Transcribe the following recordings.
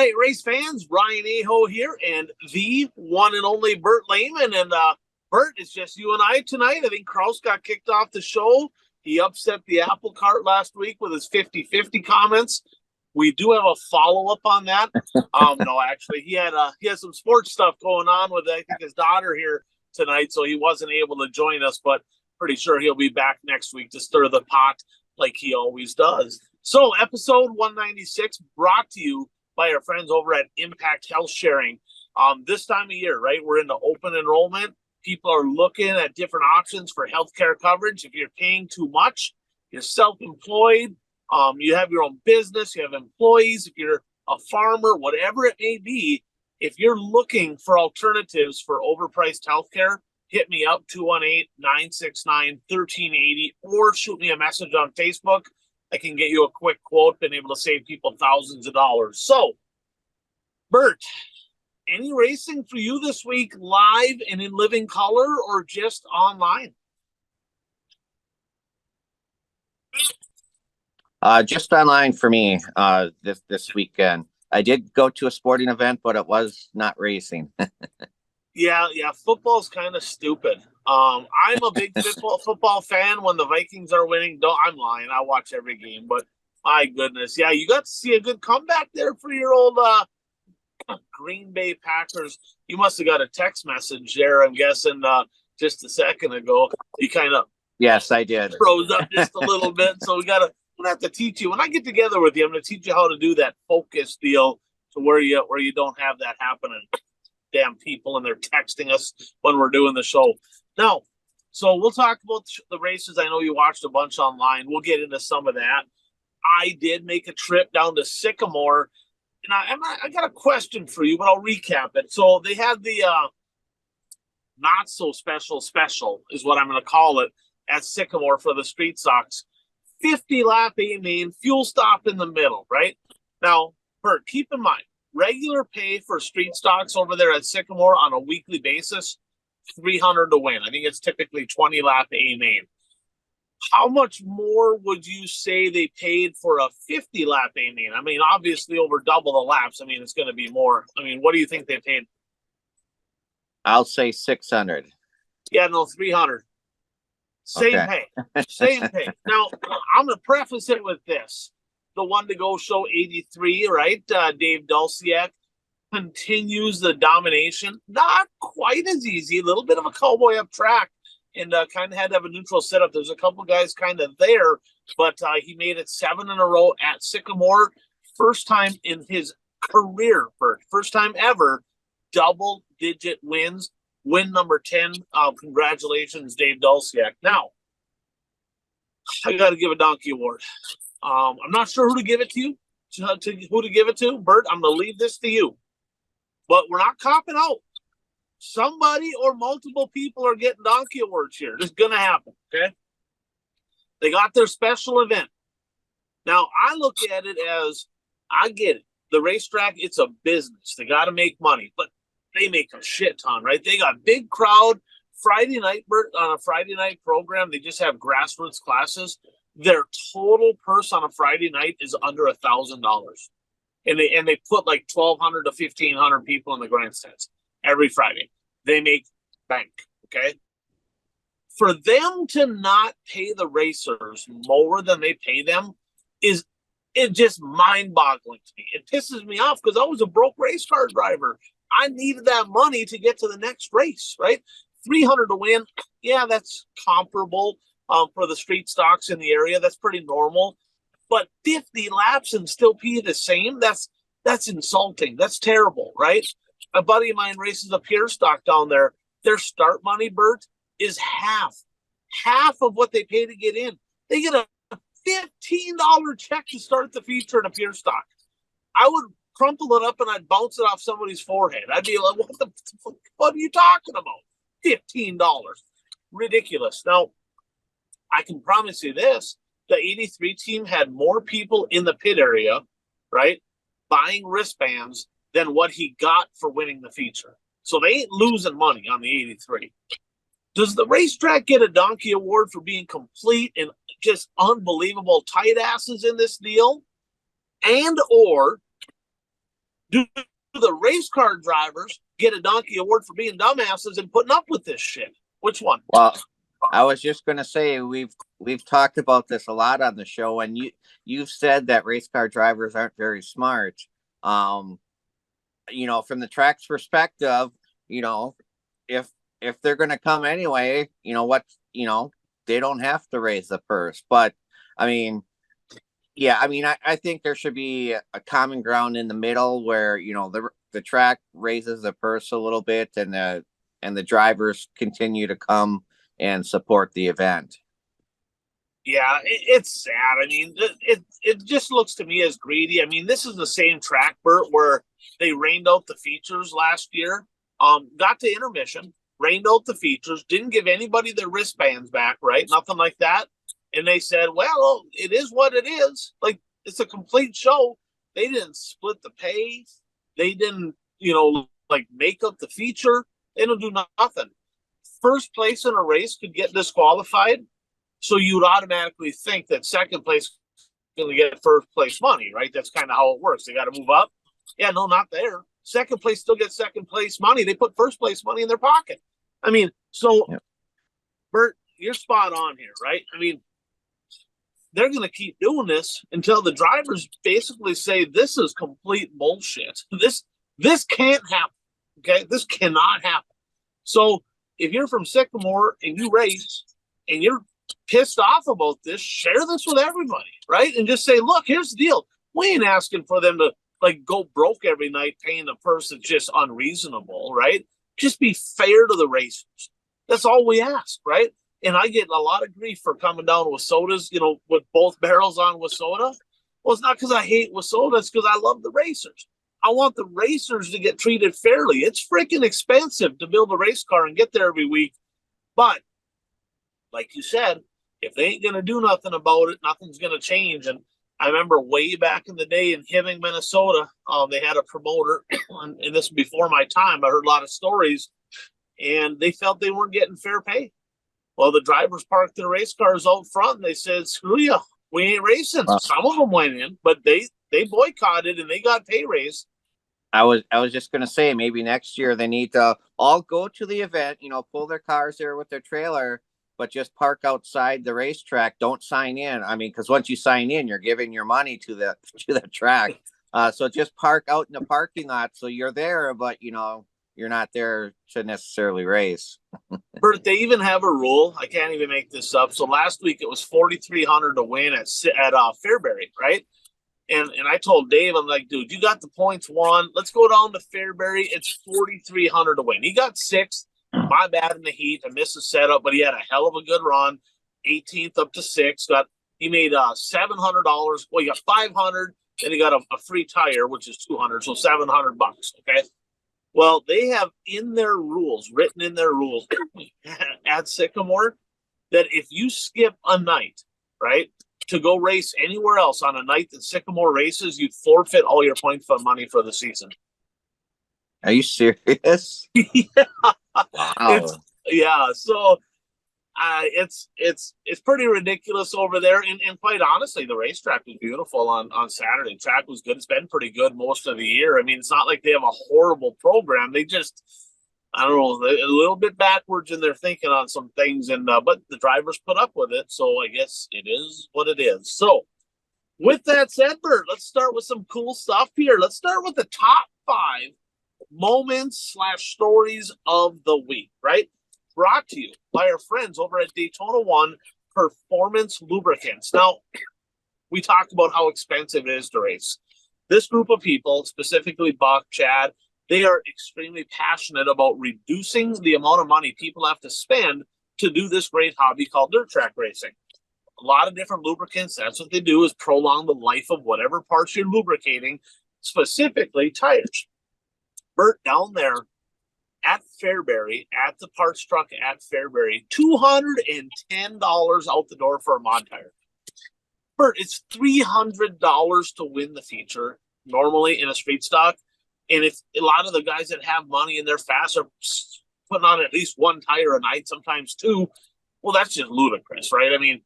right, race fans, Ryan Aho here, and the one and only Bert Lehman. And Bert, it's just you and I tonight. I think Kraus got kicked off the show. He upset the apple cart last week with his 50-50 comments. We do have a follow-up on that. No, actually, he has some sports stuff going on with, I think, his daughter here tonight, so he wasn't able to join us, but pretty sure he'll be back next week to stir the pot like he always does. So, episode 196 brought to you by our friends over at Impact Health Sharing. This time of year, right, we're into open enrollment. People are looking at different options for healthcare coverage. If you're paying too much, you're self-employed, you have your own business, you have employees, if you're a farmer, whatever it may be, if you're looking for alternatives for overpriced healthcare, hit me up, 218-969-1380, or shoot me a message on Facebook. I can get you a quick quote, been able to save people thousands of dollars. So, Bert, any racing for you this week live and in living color or just online? Just online for me this weekend. I did go to a sporting event, but it was not racing. Yeah, football's kind of stupid. I'm a big football fan. When the Vikings are winning, I'm lying. I watch every game, but my goodness, yeah, you got to see a good comeback there for your old Green Bay Packers. You must have got a text message there, I'm guessing, just a second ago. You kind of yes, I did. Froze up just a little bit, so we're gonna have to teach you. When I get together with you, I'm gonna teach you how to do that focus deal to where you don't have that happening. Damn people, and they're texting us when we're doing the show. Now, so we'll talk about the races. I know you watched a bunch online. We'll get into some of that. I did make a trip down to Sycamore, and I got a question for you, but I'll recap it. So they had the not so special is what I'm going to call it at Sycamore for the Street Stocks. 50 lap A main, fuel stop in the middle, right? Now, Bert, keep in mind, regular pay for street stocks over there at Sycamore on a weekly basis, $300 to win. I think it's typically 20 lap A main. How much more would you say they paid for a 50 lap A main? I mean, obviously over double the laps. I mean, it's going to be more. I mean, what do you think they paid? I'll say 600. Yeah, no, 300. Same pay. Now, I'm going to preface it with this. The One to Go Show 83, right? Dave Dulciak continues the domination. Not quite as easy. A little bit of a cowboy up track, and kind of had to have a neutral setup. There's a couple guys kind of there, but he made it 7 in a row at Sycamore. First time in his career, Bert. First time ever, double-digit wins. Win number 10. Congratulations, Dave Dulciak. Now, I got to give a donkey award. I'm not sure who to give it to, Bert. I'm going to leave this to you. But we're not copping out. Somebody or multiple people are getting donkey awards here. This is going to happen, okay? They got their special event. Now, I look at it as, I get it. The racetrack, it's a business. They got to make money, but they make a shit ton, right? They got big crowd. Friday night, Bert, on a Friday night program, they just have grassroots classes. Their total purse on a Friday night is under $1,000, and they put like 1,200 to 1,500 people in the grandstands every Friday. They make bank. Okay, for them to not pay the racers more than they pay them is just mind-boggling to me. It pisses me off because I was a broke race car driver. I needed that money to get to the next race, right? 300 to win, yeah, that's comparable. For the street stocks in the area, that's pretty normal. But 50 laps and still pay the same, that's insulting. That's terrible, right? A buddy of mine races a pure stock down there. Their start money, Bert, is half of what they pay to get in. They get a $15 check to start the feature in a pure stock. I would crumple it up and I'd bounce it off somebody's forehead. I'd be like, what are you talking about? $15. Ridiculous. Now, I can promise you this, the 83 team had more people in the pit area, right, buying wristbands than what he got for winning the feature. So they ain't losing money on the 83. Does the racetrack get a donkey award for being complete and just unbelievable tight asses in this deal? And or Do the race car drivers get a donkey award for being dumbasses and putting up with this shit? Which one? Well, I was just gonna say we've talked about this a lot on the show, and you've said that race car drivers aren't very smart. Um, from the track's perspective, you know, if they're gonna come anyway, they don't have to raise the purse. But I mean, yeah, I mean, I think there should be a common ground in the middle where the track raises the purse a little bit, and the drivers continue to come and support the event. Yeah, it's sad. I mean, it just looks to me as greedy. I mean, this is the same track, Bert, where they rained out the features last year. Got to intermission, rained out the features, didn't give anybody their wristbands back, right? Nothing like that. And they said, well, it is what it is. Like, it's a complete show. They didn't split the pay. They didn't, make up the feature. They don't do nothing. First place in a race could get disqualified. So you'd automatically think that second place is going to get first place money, right? That's kind of how it works. They got to move up. Yeah, no, not there. Second place still gets second place money. They put first place money in their pocket. I mean, so, yep. Bert, you're spot on here, right? I mean, they're going to keep doing this until the drivers basically say this is complete bullshit. This can't happen. Okay, this cannot happen. So if you're from Sycamore and you race and you're pissed off about this, share this with everybody, right? And just say, look, here's the deal. We ain't asking for them to go broke every night paying a purse that's just unreasonable, right? Just be fair to the racers. That's all we ask, right? And I get a lot of grief for coming down with sodas, with both barrels on with soda. Well, it's not because I hate with soda. It's because I love the racers. I want the racers to get treated fairly. It's freaking expensive to build a race car and get there every week. But like you said, if they ain't going to do nothing about it, nothing's going to change. And I remember way back in the day in Hibbing, Minnesota, they had a promoter, and this was before my time. I heard a lot of stories, and they felt they weren't getting fair pay. Well, the drivers parked their race cars out front, and they said, screw you, we ain't racing. Wow. Some of them went in, but they boycotted, and they got pay raise. I was just going to say, maybe next year they need to all go to the event, pull their cars there with their trailer, but just park outside the racetrack. Don't sign in. I mean, because once you sign in, you're giving your money to the track. So just park out in the parking lot. So you're there, but you're not there to necessarily race. Bert, they even have a rule. I can't even make this up. So last week it was $4,300 to win at Fairbury, right? And I told Dave, I'm like, dude, you got the points won. Let's go down to Fairbury. It's $4,300 to win. He got sixth. My bad in the heat. I missed the setup, but he had a hell of a good run. 18th up to 6th. He made $700. Well, he got $500. Then he got a free tire, which is $200. So $700. Okay. Well, they have written in their rules at Sycamore, that if you skip a night, right, to go race anywhere else on a night that Sycamore races, you forfeit all your point fund money for the season. Are you serious? Yeah. Wow. So it's pretty ridiculous over there. And quite honestly, the racetrack was beautiful on Saturday. The track was good. It's been pretty good most of the year. I mean, it's not like they have a horrible program. They just, I don't know, a little bit backwards in their thinking on some things. And but the drivers put up with it. So I guess it is what it is. So with that said, Bert, let's start with some cool stuff here. Let's start with the top 5 moments/stories of the week, right? Brought to you by our friends over at Daytona 1 Performance Lubricants. Now, we talked about how expensive it is to race. This group of people, specifically Buck, Chad, they are extremely passionate about reducing the amount of money people have to spend to do this great hobby called dirt track racing. A lot of different lubricants. That's what they do, is prolong the life of whatever parts you're lubricating, specifically tires. Bert, down there at Fairbury, at the parts truck at Fairbury, $210 out the door for a mod tire. Bert, it's $300 to win the feature normally in a street stock. And if a lot of the guys that have money and they're fast are putting on at least one tire a night, sometimes 2, well, that's just ludicrous, right? I mean,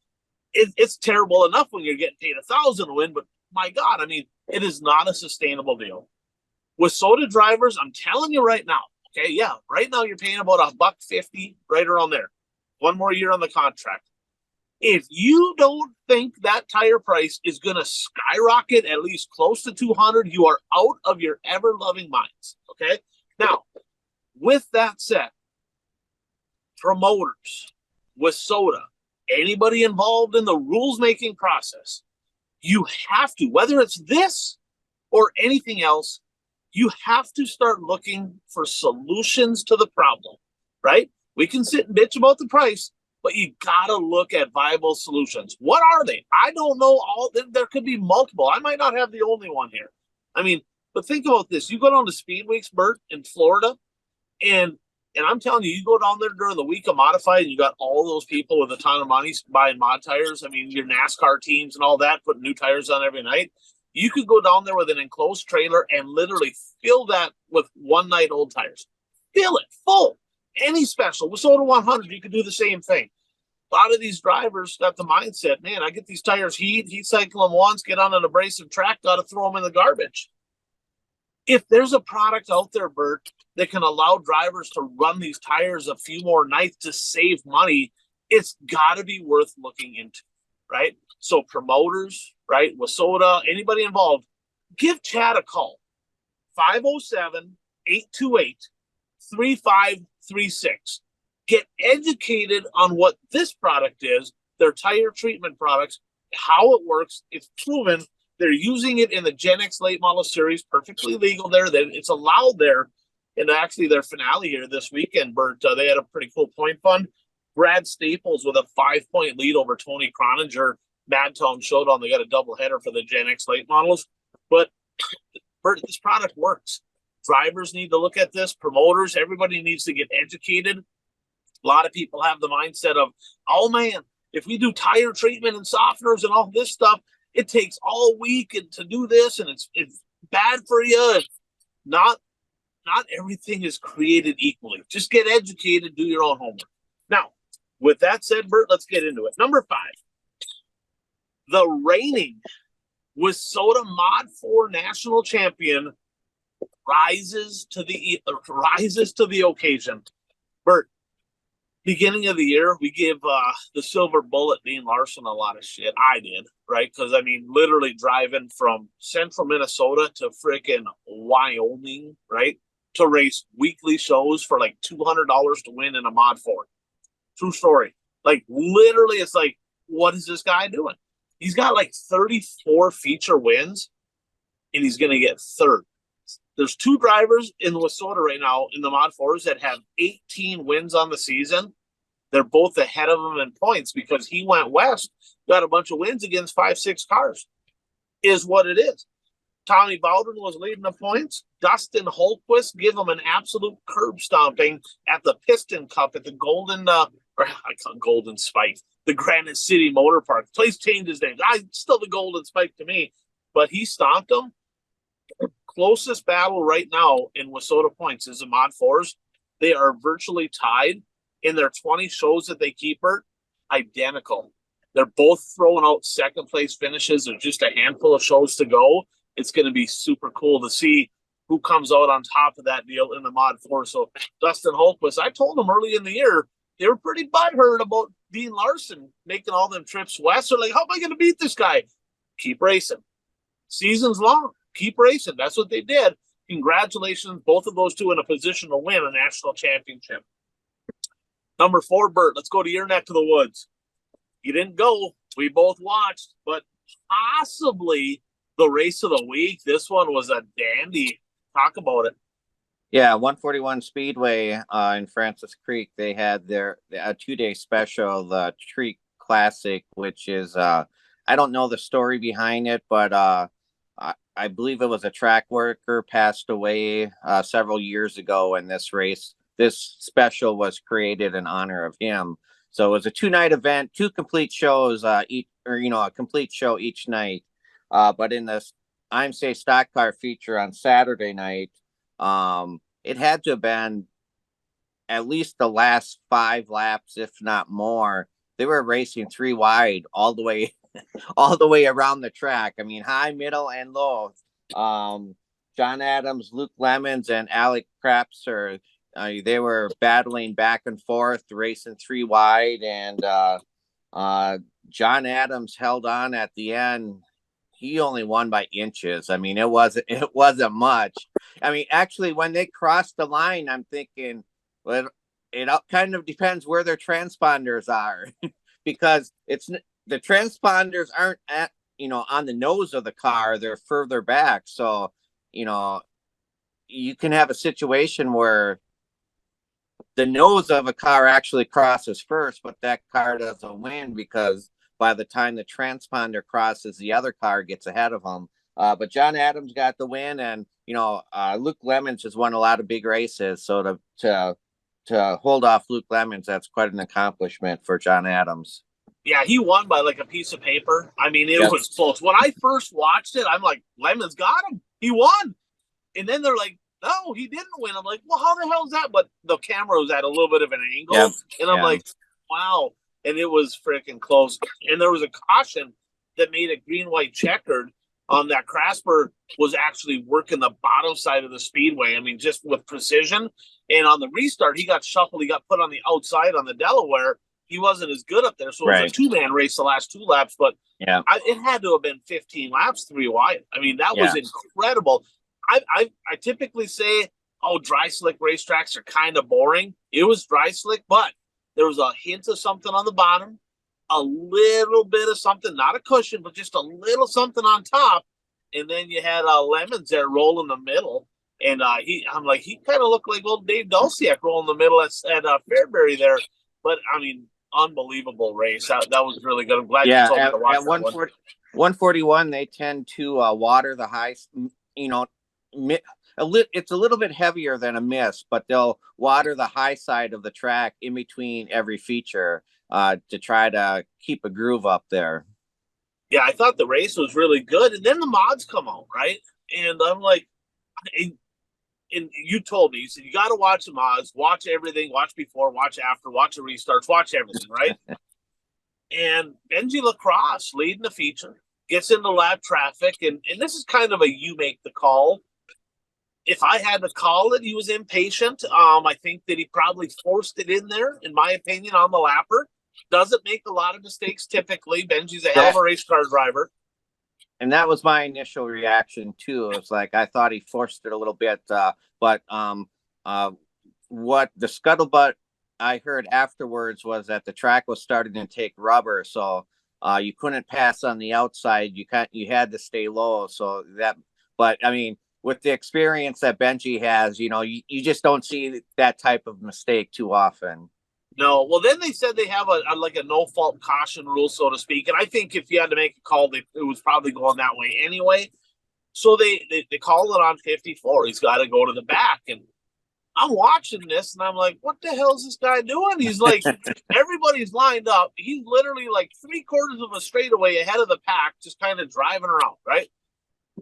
it's terrible enough when you're getting paid $1,000 to win, but my God, I mean, it is not a sustainable deal. WISSOTA drivers, I'm telling you right now, okay, yeah, right now you're paying about $150, right around there. One more year on the contract. If you don't think that tire price is going to skyrocket at least close to 200, you are out of your ever loving minds. Okay. Now, with that said, promoters, WISSOTA, anybody involved in the rules making process, you have to, whether it's this or anything else, you have to start looking for solutions to the problem, right? We can sit and bitch about the price, but you gotta look at viable solutions. What are they? I don't know all. There could be multiple. I might not have the only one here. I mean, but think about this. You go down to Speed Weeks, Bert, in Florida, and I'm telling you, you go down there during the week of modified, and you got all those people with a ton of money buying mod tires. I mean, your NASCAR teams and all that, putting new tires on every night. You could go down there with an enclosed trailer and literally fill that with one night old tires. Fill it full. Any special. WISSOTA 100, you could do the same thing. A lot of these drivers got the mindset, man, I get these tires heat cycle them once, get on an abrasive track, got to throw them in the garbage. If there's a product out there, Bert, that can allow drivers to run these tires a few more nights to save money, it's got to be worth looking into, right? So promoters, right, WISSOTA, anybody involved, give Chad a call, 507-828-3536. Get educated on what this product is, their tire treatment products, how it works. It's proven. They're using it in the Gen X late model series, perfectly legal there. It's allowed there. And actually, their finale here this weekend, Bert, they had a pretty cool point fund. Brad Staples with a 5-point lead over Tony Croninger. Madtown Showdown. They got a doubleheader for the Gen X late models. But, Bert, this product works. Drivers need to look at this. Promoters, everybody needs to get educated. A lot of people have the mindset of, oh, man, if we do tire treatment and softeners and all this stuff, it takes all week to do this, and it's bad for you. Not everything is created equally. Just get educated, do your own homework. Now, with that said, Bert, let's get into it. Number 5, the reigning WISSOTA Mod 4 national champion rises to the occasion. Bert, beginning of the year, we gave the silver bullet Dean Larson a lot of shit. I did, right? Because, I mean, literally driving from central Minnesota to freaking Wyoming, right? To race weekly shows for like $200 to win in a Mod 4. True story. Like, literally, it's like, what is this guy doing? He's got like 34 feature wins, and he's going to get third. There's 2 drivers in WISSOTA right now in the Mod 4s that have 18 wins on the season. They're both ahead of him in points because he went west, got a bunch of wins against 5-6 cars, is what it is. Tommy Bowden was leading the points. Dustin Holtquist gave him an absolute curb stomping at the Piston Cup at the Golden Spike, the Granite City Motor Park. The place changed his name. Still the Golden Spike to me, but he stomped him. Closest battle right now in WISSOTA points is the Mod 4s. They are virtually tied in their 20 shows that they keep, Bert, identical. They're both throwing out second place finishes. There's just a handful of shows to go. It's going to be super cool to see who comes out on top of that deal in the Mod 4. So Dustin Holtquist, I told him early in the year, they were pretty butthurt about Dean Larson making all them trips west. They're like, how am I going to beat this guy? Keep racing. Season's long. Keep racing. That's what they did. Congratulations, both of those two in a position to win a national championship. Number 4, Bert, let's go to your neck of the woods. You didn't go. We both watched, but possibly the race of the week. This one was a dandy. Talk about it. Yeah, 141 Speedway in Francis Creek. They had a 2-day special, the Creek Classic, which is I don't know the story behind it, but I believe it was a track worker passed away several years ago, and this special was created in honor of him. So it was a 2-night event, 2 complete shows, a complete show each night. But in the IMCA stock car feature on Saturday night, it had to have been at least the last 5 laps, if not more. They were racing 3 wide all the way around the track. I mean, high, middle, and low. John Adams, Luke Lemons, and Alec Crapser. They were battling back and forth, racing 3 wide, and John Adams held on at the end. He only won by inches. I mean, it wasn't much. I mean, actually, when they crossed the line, I'm thinking, well, it kind of depends where their transponders are, because the transponders aren't at on the nose of the car; they're further back. So, you know, you can have a situation where the nose of a car actually crosses first, but that car doesn't win because by the time the transponder crosses, the other car gets ahead of them. But John Adams got the win, and Luke Lemons has won a lot of big races. So to hold off Luke Lemons, that's quite an accomplishment for John Adams. Yeah, he won by like a piece of paper. I mean, it was close. When I first watched it, I'm like, Lemons got him. He won. And then they're like, no, he didn't win. I'm like, well, how the hell is that? But the camera was at a little bit of an angle. And I'm like, wow. And it was freaking close. And there was a caution that made it green-white checkered that Crasper was actually working the bottom side of the speedway. I mean, just with precision. And on the restart, he got shuffled. He got put on the outside on the Delaware. He wasn't as good up there. So it was a two-man race the last 2 laps. But it had to have been 15 laps 3 wide. I mean, that was incredible. I typically say, dry slick racetracks are kind of boring. It was dry slick, but there was a hint of something on the bottom, a little bit of something, not a cushion, but just a little something on top. And then you had Lemons there rolling the middle. And he kind of looked like old Dave Dulciak rolling the middle at Fairbury there. But, I mean, unbelievable race. That was really good. I'm glad you told me to watch that 141, they tend to water the high, it's a little bit heavier than a miss, but they'll water the high side of the track in between every feature to try to keep a groove up there. Yeah, I thought the race was really good. And then the mods come out, right? And I'm like, and you told me, you said, you got to watch the mods, watch everything, watch before, watch after, watch the restarts, watch everything, right? And Benji LaCrosse leading the feature, gets into lap traffic. And this is kind of a you make the call. If I had to call it, he was impatient. I think that he probably forced it in there, in my opinion, on the lapper. Doesn't make a lot of mistakes typically. Benji's a hell of a race car driver. And that was my initial reaction too. It was like I thought he forced it a little bit, but what the scuttlebutt I heard afterwards was that the track was starting to take rubber, so you couldn't pass on the outside. You had to stay low. So but I mean, with the experience that Benji has, you just don't see that type of mistake too often. No, well, then they said they have a no-fault caution rule, so to speak. And I think if you had to make a call, it was probably going that way anyway. So they called it on 54. He's got to go to the back. And I'm watching this, and I'm like, what the hell is this guy doing? He's like, everybody's lined up. He's literally like 3/4 of a straightaway ahead of the pack, just kind of driving around, right?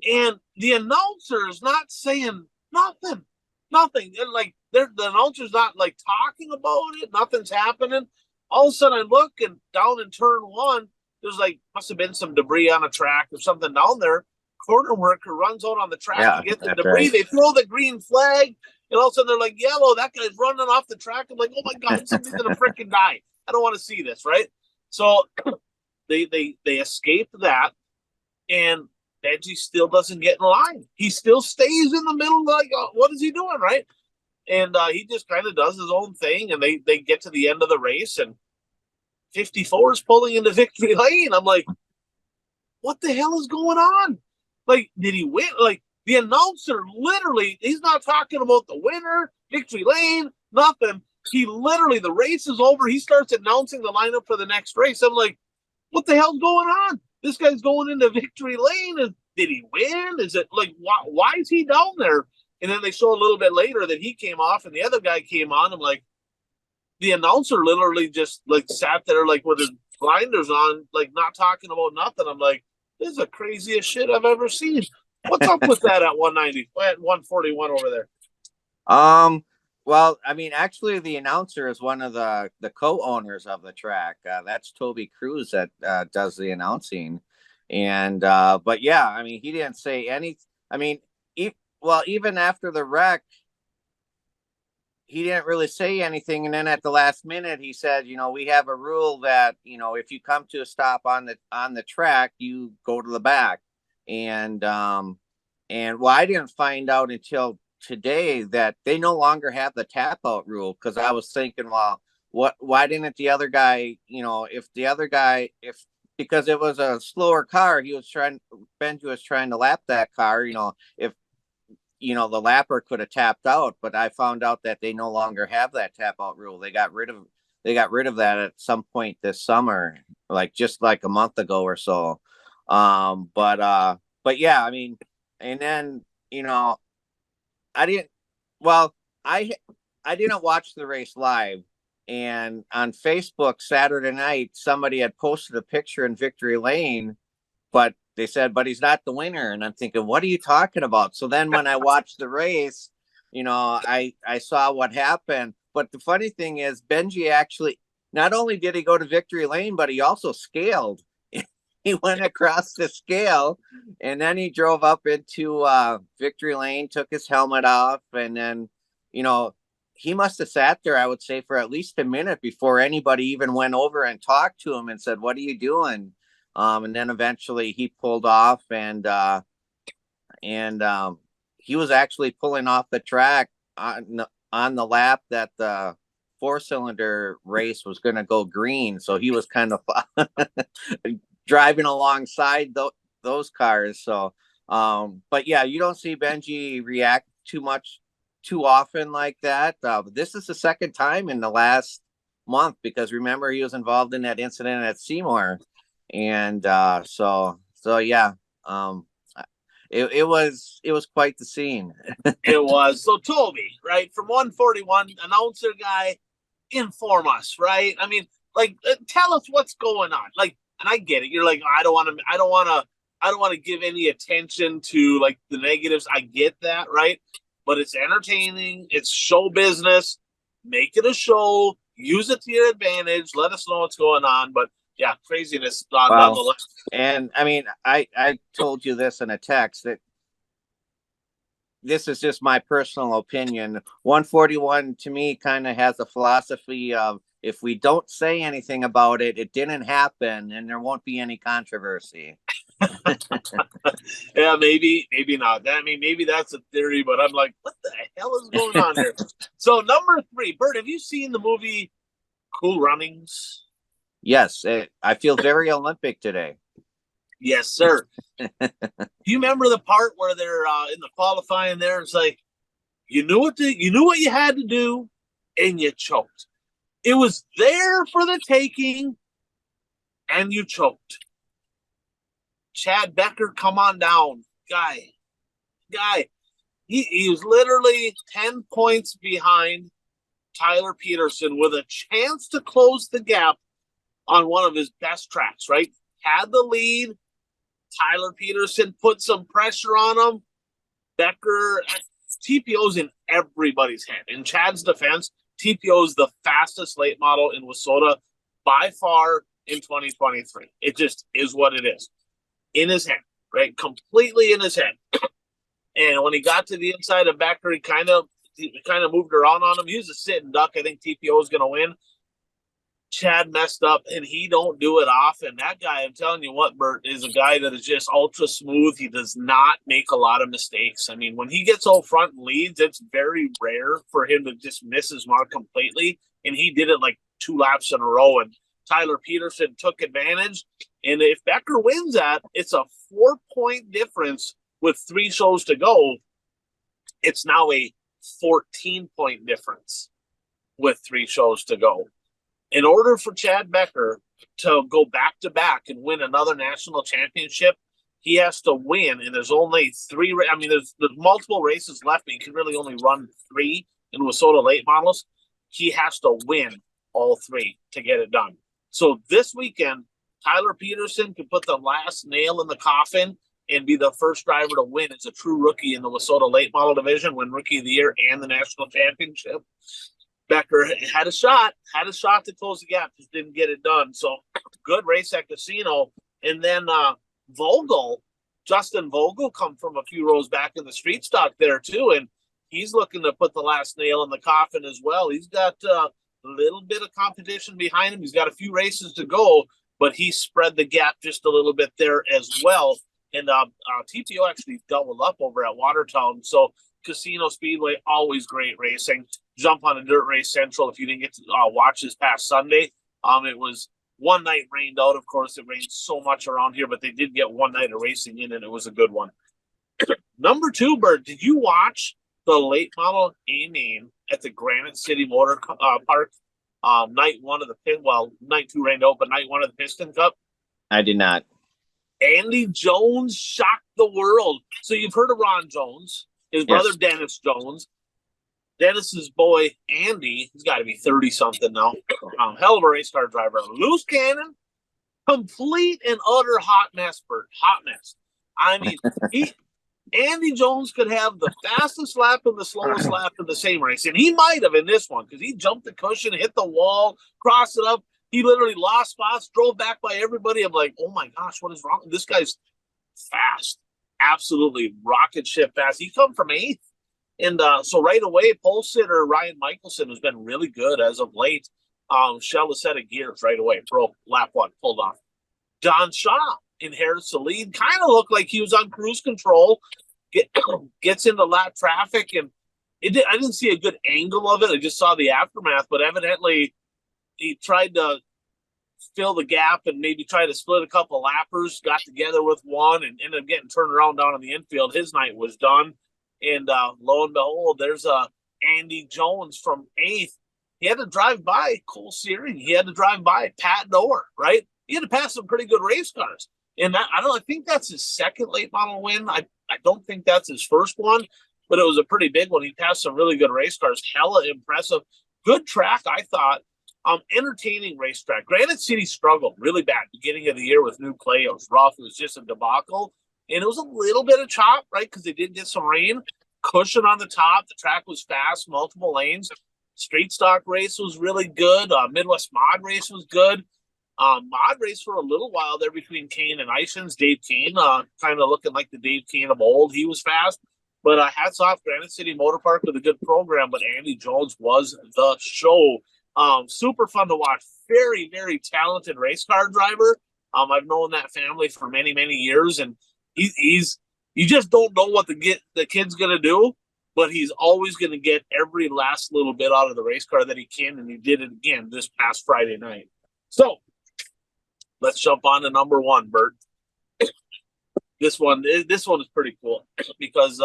And the announcer is not saying nothing. And like, the announcer's not like talking about it. Nothing's happening. All of a sudden, I look, and down in turn 1, there's must have been some debris on a track or something down there. Corner worker runs out on the track to get the debris. Right. They throw the green flag, and all of a sudden they're like, yellow, that guy's running off the track. I'm like, oh my God, somebody's going to freaking die. I don't want to see this, right? So they escape that, and Benji still doesn't get in line. He still stays in the middle, like, what is he doing, right? And he just kind of does his own thing, and they get to the end of the race, and 54 is pulling into victory lane. I'm like, what the hell is going on? Like, did he win? Like, the announcer literally, he's not talking about the winner, victory lane, nothing. He literally, the race is over. He starts announcing the lineup for the next race. I'm like, what the hell's going on? This guy's going into victory lane. Did he win? Is it like, why is he down there? And then they show a little bit later that he came off and the other guy came on. I'm like, the announcer literally just like sat there like with his blinders on, like not talking about nothing. I'm like, this is the craziest shit I've ever seen. What's up with that at 190, at 141 over there? Well, I mean, actually, the announcer is one of the co-owners of the track. That's Toby Cruz that does the announcing. And but yeah, I mean, he didn't say anything. I mean, well, even after the wreck, he didn't really say anything. And then at the last minute, he said, we have a rule that, if you come to a stop on the track, you go to the back. And well, I didn't find out until today that they no longer have the tap out rule, because I was thinking, well, why didn't the other guy, if because it was a slower car, Benji was trying to lap that car, if the lapper could have tapped out, but I found out that they no longer have that tap out rule. They got rid of that at some point this summer, just like a month ago or so. But yeah, I mean, and then, I didn't, well, I didn't watch the race live. And on Facebook Saturday night, somebody had posted a picture in Victory Lane, but they said, but he's not the winner. And I'm thinking, what are you talking about? So then when I watched the race, I saw what happened. But the funny thing is, Benji actually, not only did he go to Victory Lane, but he also scaled. He went across the scale, and then he drove up into Victory Lane, took his helmet off, and then, he must have sat there, I would say, for at least a minute before anybody even went over and talked to him and said, what are you doing? And then eventually he pulled off, and he was actually pulling off the track on the lap that the 4-cylinder race was going to go green. So he was kind of driving alongside those cars. So, but yeah, you don't see Benji react too often like that. This is the second time in the last month, because remember, he was involved in that incident at Seymour. And so yeah, it was quite the scene. It was. So Toby, right, from 141, announcer guy, inform us, right? I mean, tell us what's going on. And I get it. You're like, I don't want to give any attention to the negatives. I get that, right? But it's entertaining. It's show business. Make it a show. Use it to your advantage. Let us know what's going on. But yeah, craziness nonetheless. And I mean, I told you this in a text that this is just my personal opinion. 141 to me kind of has a philosophy of, if we don't say anything about it, it didn't happen, and there won't be any controversy. Yeah, maybe not. I mean, maybe that's a theory, but I'm like, what the hell is going on here? So number 3, Bert, have you seen the movie Cool Runnings? Yes, I feel very Olympic today. Yes, sir. Do you remember the part where they're in the qualifying there? It's like, you knew what you had to do, and you choked. It was there for the taking, and you choked. Chad Becker, come on down, guy. He was literally 10 points behind Tyler Peterson with a chance to close the gap on one of his best tracks, right? Had the lead. Tyler Peterson put some pressure on him. Becker, TPO's in everybody's head. In Chad's defense, TPO's the fastest late model in Wissota by far in 2023. It just is what it is. In his head, right? Completely in his head. And when he got to the inside of Becker, he kind of moved around on him. He was a sitting duck. I think TPO is going to win. Chad messed up, and he don't do it often. That guy, I'm telling you what, Bert, is a guy that is just ultra smooth. He does not make a lot of mistakes. I mean, when he gets out front and leads, it's very rare for him to just miss his mark completely. And he did it 2 laps in a row. And Tyler Peterson took advantage. And if Becker wins that, it's a 4-point difference with 3 shows to go. It's now a 14-point difference with 3 shows to go. In order for Chad Becker to go back-to-back and win another national championship, he has to win, and there's only 3. I mean, there's multiple races left, but he can really only run 3 in Wissota late models. He has to win all 3 to get it done. So this weekend, Tyler Peterson can put the last nail in the coffin and be the first driver to win as a true rookie in the Wissota late model division, win Rookie of the Year and the national championship. Becker had a shot to close the gap, just didn't get it done. So good race at Casino. And then Vogel Justin Vogel come from a few rows back in the street stock there too, and he's looking to put the last nail in the coffin as well. He's got a little bit of competition behind him. He's got a few races to go, but he spread the gap just a little bit there as well. And TPO actually doubled up over at Watertown. So Casino Speedway, always great racing. Jump on a Dirt Race Central if you didn't get to watch this past Sunday. It was one night rained out. Of course, it rained so much around here, but they did get one night of racing in, and it was a good one. Number 2, Bert, did you watch the late model A-Name at the Granite City Motor Park? Night 1 of the night 2 rained out, but night 1 of the Piston Cup. I did not. Andy Jones shocked the world. So you've heard of Ron Jones, his brother Dennis Jones. Dennis's boy Andy, he's got to be 30-something now. Hell of a race car driver. Loose cannon, complete and utter hot mess, Bert. Hot mess. I mean, Andy Jones could have the fastest lap and the slowest lap in the same race, and he might have in this one because he jumped the cushion, hit the wall, crossed it up. He literally lost spots, drove back by everybody. I'm like, oh my gosh, what is wrong? This guy's fast, absolutely rocket ship fast. He come from 8th, and so right away, pole sitter Ryan Michelson has been really good as of late. Shell a set of gears right away. Broke lap 1, pulled off. Don Shaw inherits the lead. Kind of looked like he was on cruise control. Gets into lap traffic, and I didn't see a good angle of it. I just saw the aftermath, but evidently he tried to fill the gap and maybe try to split a couple lappers, got together with one, and ended up getting turned around down in the infield. His night was done. And lo and behold, there's Andy Jones from 8th. He had to drive by Cole Searing. He had to drive by Pat Noor, right? He had to pass some pretty good race cars. And I think that's his second late model win. I don't think that's his first one, but it was a pretty big one. He passed some really good race cars. Hella impressive. Good track, I thought. Entertaining racetrack. Granite City struggled really bad beginning of the year with new clay. It was rough. It was just a debacle. And it was a little bit of chop, right? Because they did get some rain. Cushion on the top. The track was fast, multiple lanes. Street stock race was really good. Midwest Mod race was good. Mod race for a little while there between Kane and Ishins. Dave Kane, kind of looking like the Dave Kane of old. He was fast. But hats off Granite City Motor Park with a good program. But Andy Jones was the show. Super fun to watch. Very, very talented race car driver. I've known that family for many, many years, and he's you just don't know what the kid's gonna do, but he's always gonna get every last little bit out of the race car that he can, and he did it again this past Friday night. So let's jump on to number 1, Bert. This one is pretty cool because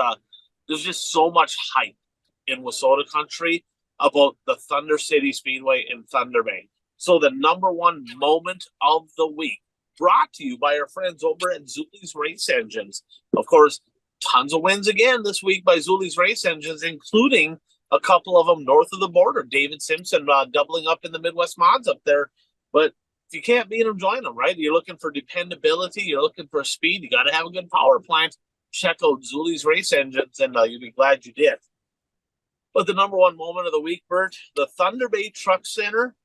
there's just so much hype in Wissota country about the Thunder City Speedway in Thunder Bay. So the number 1 moment of the week, brought to you by our friends over at Zulie's Race Engines. Of course, tons of wins again this week by Zulie's Race Engines, including a couple of them north of the border. David Simpson doubling up in the Midwest Mods up there. But if you can't beat them, join them, right? You're looking for dependability. You're looking for speed. You got to have a good power plant. Check out Zulie's Race Engines, and you'll be glad you did. But the number 1 moment of the week, Bert, the Thunder Bay Truck Center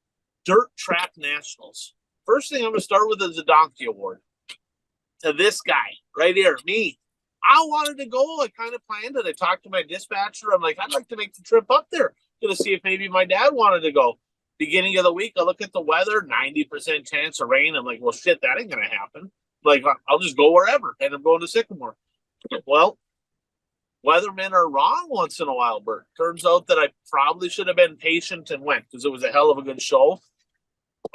Dirt Track Nationals. First thing I'm going to start with is the Donkey Award. To this guy right here, me. I wanted to go. I kind of planned it. I talked to my dispatcher. I'm like, I'd like to make the trip up there. Going to see if maybe my dad wanted to go. Beginning of the week, I look at the weather, 90% chance of rain. I'm like, well, shit, that ain't going to happen. Like, I'll just go wherever. And I'm going to Sycamore. Well, weathermen are wrong once in a while, Bert. Turns out that I probably should have been patient and went because it was a hell of a good show.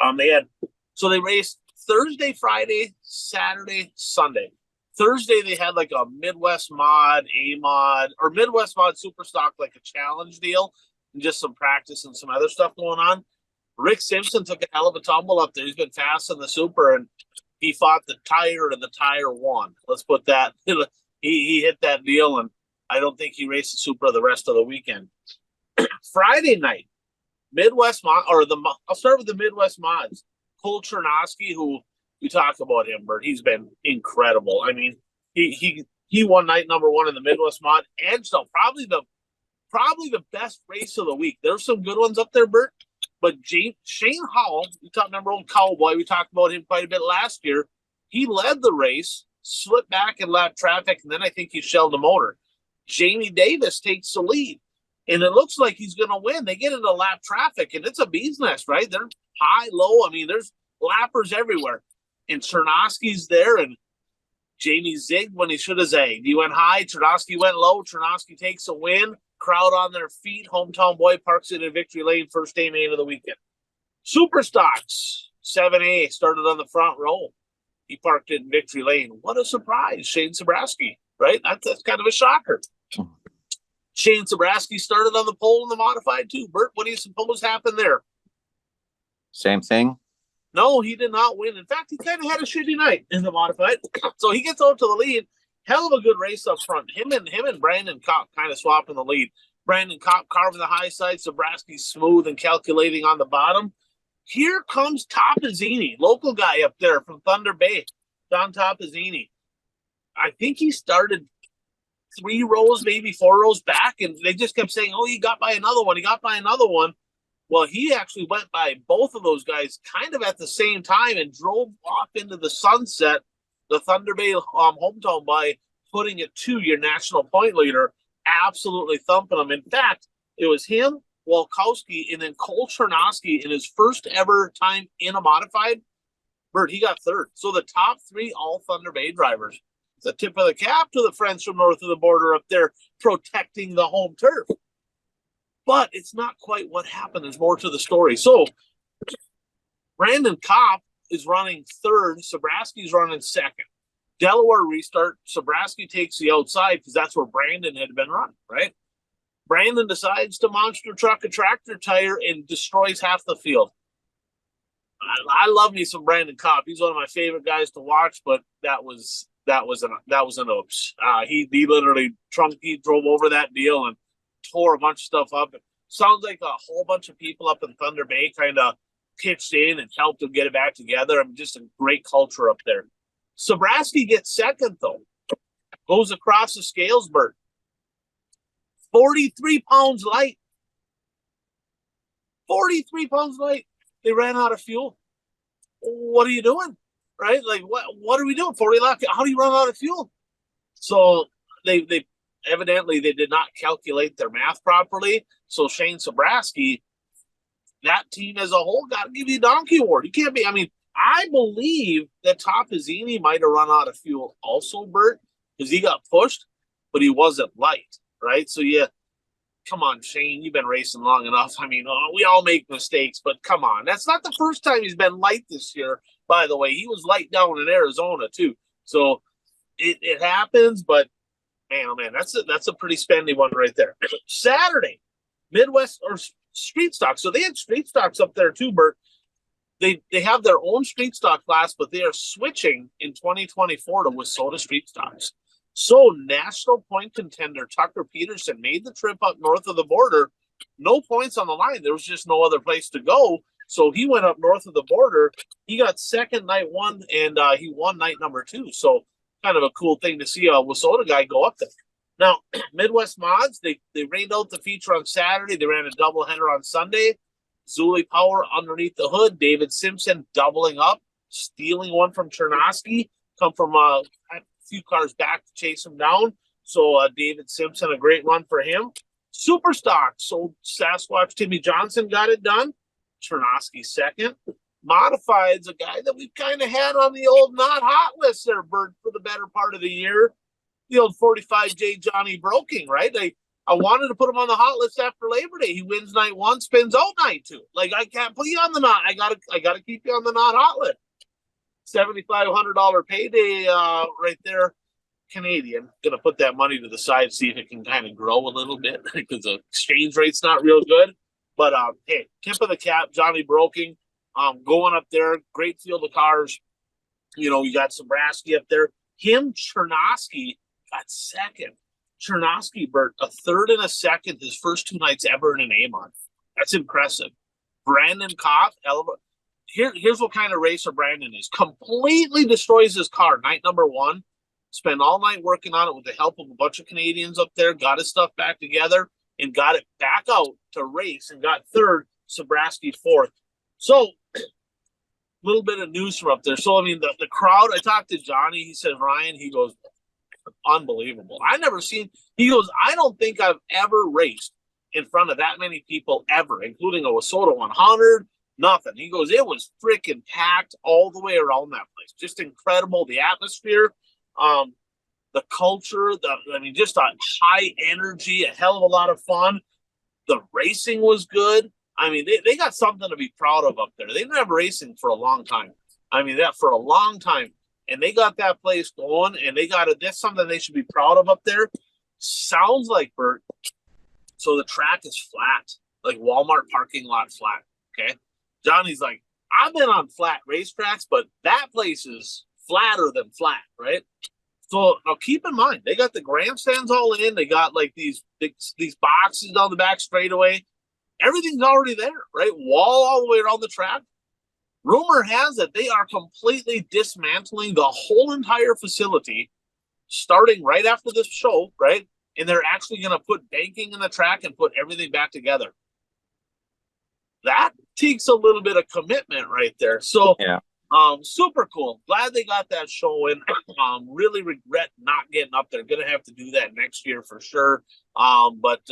They raced Thursday, Friday, Saturday, Sunday. Thursday they had like a Midwest Mod, A-Mod, or Midwest Mod Super Stock, like a challenge deal, and just some practice and some other stuff going on. Rick Simpson took a hell of a tumble up there. He's been fast in the Super, and he fought the tire, and the tire won. Let's put that. He hit that deal, and I don't think he raced the Supra the rest of the weekend. Friday night, Midwest Mod, I'll start with the Midwest Mods. Cole Chernosky, who we talk about him, Bert, he's been incredible. I mean, he won night number 1 in the Midwest Mod, and so probably the best race of the week. There's some good ones up there, Bert, but Shane Howell, remember old Cowboy? We talked about him quite a bit last year. He led the race. slipped back and lap traffic, and then I think he shelled the motor. Jamie Davis takes the lead, and it looks like he's going to win. They get into lap traffic, and it's a bee's nest, right? They're high, low. I mean, there's lappers everywhere. And Chernosky's there, and Jamie zigged when he should have zagged. He went high, Chernosky went low. Chernosky takes a win. Crowd on their feet. Hometown boy parks it in victory lane, first day main of the weekend. Super Stocks, 7A, started on the front row. He parked it in victory lane. What a surprise, Shane Sobraski, right? That's kind of a shocker. Shane Sobraski started on the pole in the modified too. Bert, what do you suppose happened there? Same thing. No, he did not win. In fact, he kind of had a shitty night in the modified. So he gets out to the lead. Hell of a good race up front. Him and Brandon Kopp kind of swapping the lead. Brandon Kopp carving the high side. Sobraski smooth and calculating on the bottom. Here comes Topazzini, local guy up there from Thunder Bay. Don Topazzini. I think he started 3 rows, maybe 4 rows back, and they just kept saying, oh, he got by another one. He got by another one. Well, he actually went by both of those guys kind of at the same time and drove off into the sunset, the Thunder Bay hometown, by putting it to your national point leader, absolutely thumping them. In fact, it was him, Walkowski, and then Cole Chernosky in his first ever time in a modified. Bert, he got third. So the top 3 all Thunder Bay drivers. It's a tip of the cap to the friends from north of the border up there protecting the home turf. But it's not quite what happened. There's more to the story. So Brandon Kopp is running third. Sobraski's running second. Delaware restart. Sobraski takes the outside because that's where Brandon had been running, right? Brandon decides to monster truck a tractor tire and destroys half the field. I love me some Brandon Kopp. He's one of my favorite guys to watch, but that was an oops. He literally drove over that deal and tore a bunch of stuff up. It sounds like a whole bunch of people up in Thunder Bay kind of pitched in and helped him get it back together. I mean, just a great culture up there. Sobraski gets second, though. Goes across the scales, Bert. 43 pounds light. 43 pounds light. They ran out of fuel. What are you doing? Right? Like, what are we doing? 40 left. How do you run out of fuel? So they evidently they did not calculate their math properly. So Shane Sobraski, that team as a whole, got to give you a donkey award. You can't be. I mean, I believe that Topazzini might have run out of fuel also, Bert, because he got pushed, but he wasn't light, right? So yeah, come on, Shane, you've been racing long enough. I mean, we all make mistakes, but come on, that's not the first time he's been light this year. By the way, he was light down in Arizona too, so it happens. But man, oh man, that's a pretty spendy one right there. Saturday, Midwest or street stock. So they had street stocks up there too, Bert. They have their own street stock class, but they are switching in 2024 to Wissota street stocks. So national point contender Tucker Peterson made the trip up north of the border. No points on the line. There was just no other place to go. So he went up north of the border. He got second night 1, and he won night number 2. So kind of a cool thing to see a Wissota guy go up there. Now, Midwest Mods, they rained out the feature on Saturday. They ran a doubleheader on Sunday. Zuli Power underneath the hood. David Simpson doubling up, stealing one from Chernosky. Come from a few cars back to chase him down. So David Simpson, a great run for him. Super stock. So Sasquatch Timmy Johnson got it done. Chernosky second. Modified's a guy that we've kind of had on the old not hot list there, Bert, for the better part of the year. The old 45J Johnny Broking, right? I wanted to put him on the hot list after Labor Day. He wins night 1, spins out night 2. Like, I can't put you on the not. I gotta keep you on the not hot list. $7,500 payday right there, Canadian. Gonna put that money to the side, see if it can kind of grow a little bit because the exchange rate's not real good. But hey, tip of the cap, Johnny Broking, going up there, great field of cars. You know, you got Sobraski up there. Him, Chernosky got second. Chernosky, Bert, a third and a second his first 2 nights ever in an A-Mod. That's impressive. Brandon Kopp, here's what kind of racer Brandon is. Completely destroys his car. Night number 1. Spent all night working on it with the help of a bunch of Canadians up there. Got his stuff back together and got it back out to race and got third. Sobraski fourth. So little bit of news from up there. So, I mean, the crowd, I talked to Johnny. He said, Ryan, he goes, unbelievable. He goes, I don't think I've ever raced in front of that many people ever, including a Wasota 100, nothing. He goes, it was freaking packed all the way around that place. Just incredible. The atmosphere, the culture, just a high energy, a hell of a lot of fun. The racing was good. I mean, they got something to be proud of up there. They've been racing for a long time. I mean, that for a long time. And they got that place going, and that's something they should be proud of up there. Sounds like, Bert, so the track is flat, like Walmart parking lot flat, okay? Johnny's like, I've been on flat racetracks, but that place is flatter than flat, right? So now keep in mind, they got the grandstands all in. They got like these boxes down the back straightaway. Everything's already there, right? Wall all the way around the track. Rumor has it they are completely dismantling the whole entire facility starting right after this show, right? And they're actually going to put banking in the track and put everything back together. That takes a little bit of commitment right there. So, yeah. Super cool. Glad they got that show in. Really regret not getting up there. Going to have to do that next year for sure. But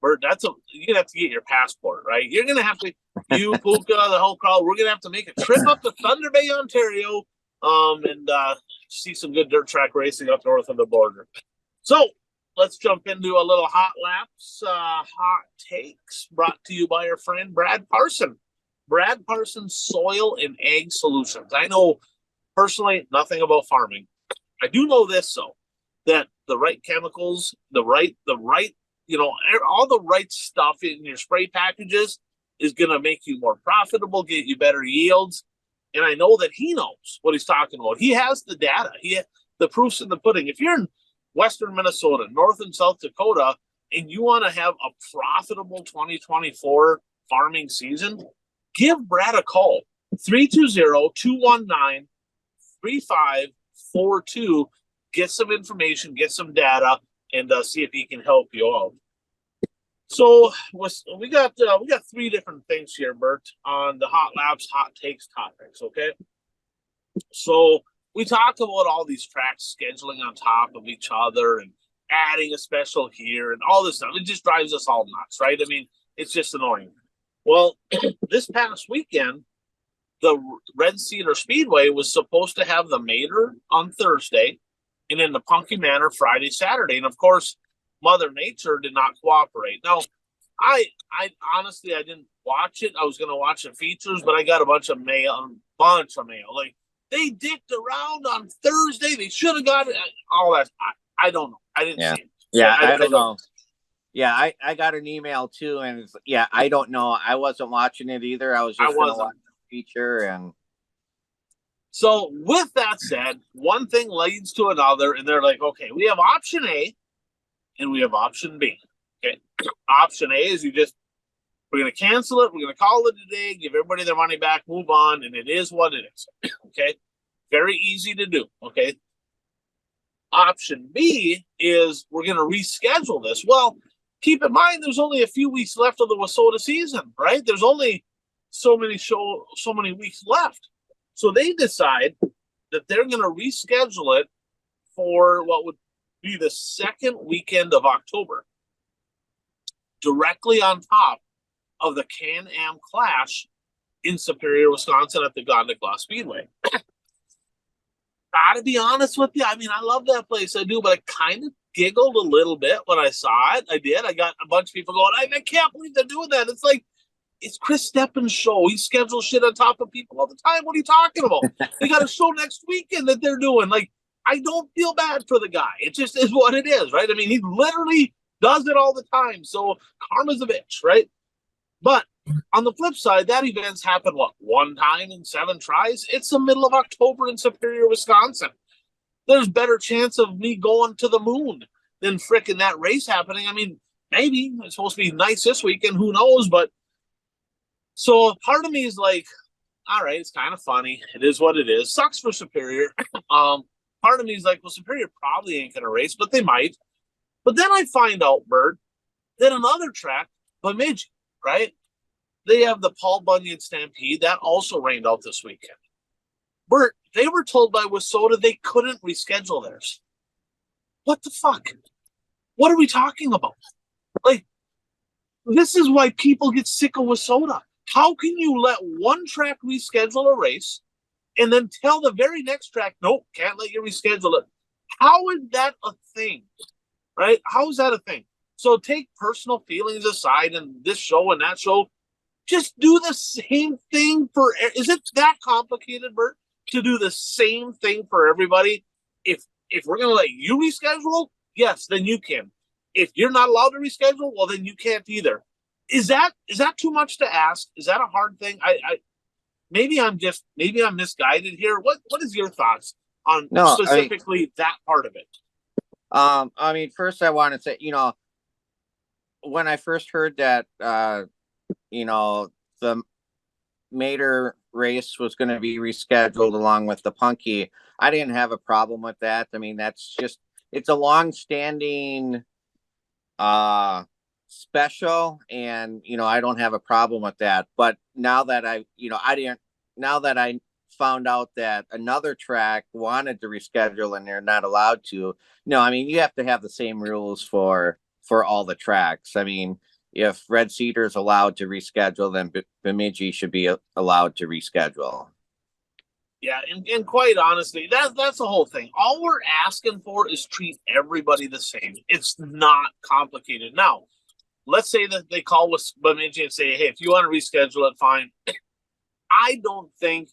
Bert, you're gonna have to get your passport, right? You're gonna have to, you, Puka, the whole crowd. We're gonna have to make a trip up to Thunder Bay, Ontario, and see some good dirt track racing up north of the border. So let's jump into a little hot laps, hot takes, brought to you by our friend Brad Parson. Brad Parson Soil and Ag Solutions. I know personally nothing about farming. I do know this though, that the right chemicals, the right, all the right stuff in your spray packages is going to make you more profitable, get you better yields. And I know that he knows what he's talking about. He has the data. The proof's in the pudding. If you're in Western Minnesota, North and South Dakota, and you want to have a profitable 2024 farming season, give Brad a call. 320-219-3542. Get some information, get some data, and see if he can help you out. So we got three different things here, Bert, on the hot laps, hot takes topics. Okay, so we talk about all these tracks scheduling on top of each other and adding a special here and all this stuff. It just drives us all nuts, right? I mean, it's just annoying. Well, this past weekend, the Red Cedar Speedway was supposed to have the Mater on Thursday, and in the Punky Manor Friday, Saturday. And of course, Mother Nature did not cooperate. Now, I honestly, I didn't watch it. I was going to watch the features, but I got a bunch of mail. Like, they dicked around on Thursday. They should have got it. All that. I don't know. I didn't see it. Yeah, I don't know. Yeah, I got an email too, and I don't know. I wasn't watching it either. I was just going to watch the feature. And so with that said, one thing leads to another, and they're like, okay, we have option A and we have option B. Okay. Option A is we're going to cancel it. We're going to call it a day, give everybody their money back, move on. And it is what it is. Okay. Very easy to do. Okay. Option B is we're going to reschedule this. Well, keep in mind, there's only a few weeks left of the Wasota season, right? There's only so many weeks left. So they decide that they're going to reschedule it for what would be the second weekend of October, directly on top of the Can-Am Clash in Superior, Wisconsin at the Gondiklah Speedway. Gotta be honest with you, I mean, I love that place, I do, but I kind of giggled a little bit when I saw it. I did. I got a bunch of people going, I can't believe they're doing that. It's like, it's Chris Steppen's show. He schedules shit on top of people all the time. What are you talking about? They got a show next weekend that they're doing. Like, I don't feel bad for the guy. It just is what it is, right? I mean, he literally does it all the time. So karma's a bitch, right? But on the flip side, that event's happened, one time in 7 tries? It's the middle of October in Superior, Wisconsin. There's better chance of me going to the moon than fricking that race happening. I mean, maybe it's supposed to be nice this weekend. Who knows? But so part of me is like, all right, it's kind of funny. It is what it is. Sucks for Superior. Part of me is like, well, Superior probably ain't going to race, but they might. But then I find out, Bert, that another track, Bemidji, right? they have the Paul Bunyan Stampede that also rained out this weekend. Bert, they were told by Wissota they couldn't reschedule theirs. What the fuck? What are we talking about? Like, this is why people get sick of Wissota. How can you let one track reschedule a race and then tell the very next track, nope, can't let you reschedule it? How is that a thing? Right? How is that a thing? So take personal feelings aside and this show and that show. Just do the same thing for. Is it that complicated, Bert, to do the same thing for everybody? If we're gonna let you reschedule, yes, then you can. If you're not allowed to reschedule, well, then you can't either. Is that too much to ask? Is that a hard thing? Maybe I'm misguided here. What is your thoughts on specifically that part of it? I mean, first I want to say, when I first heard that, the Mater race was going to be rescheduled along with the Punky, I didn't have a problem with that. I mean, it's a long-standing special, and I don't have a problem with that. But now that I found out that another track wanted to reschedule and they're not allowed to. No, I mean, you have to have the same rules for all the tracks. I mean, if Red Cedar is allowed to reschedule, then Bemidji should be allowed to reschedule. Yeah, and quite honestly, that's the whole thing. All we're asking for is treat everybody the same. It's not complicated. Now, let's say that they call Bemidji and say, hey, if you want to reschedule it, fine. I don't think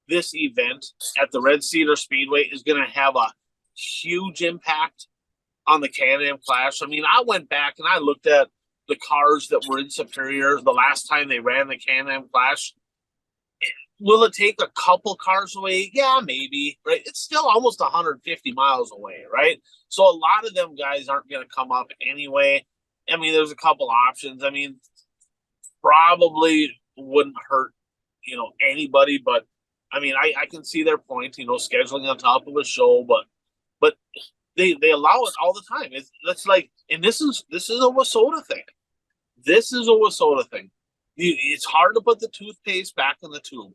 this event at the Red Cedar Speedway is going to have a huge impact on the Can-Am Clash. I mean, I went back and I looked at the cars that were in Superior the last time they ran the Can-Am Clash. Will it take a couple cars away? Yeah, maybe, right? It's still almost 150 miles away, right? So a lot of them guys aren't going to come up anyway. I mean, there's a couple options. I mean, probably wouldn't hurt, anybody, but I mean, I can see their point, scheduling on top of a show, but they allow it all the time. That's like, and this is a Wissota thing. This is a Wissota thing. It's hard to put the toothpaste back in the tube.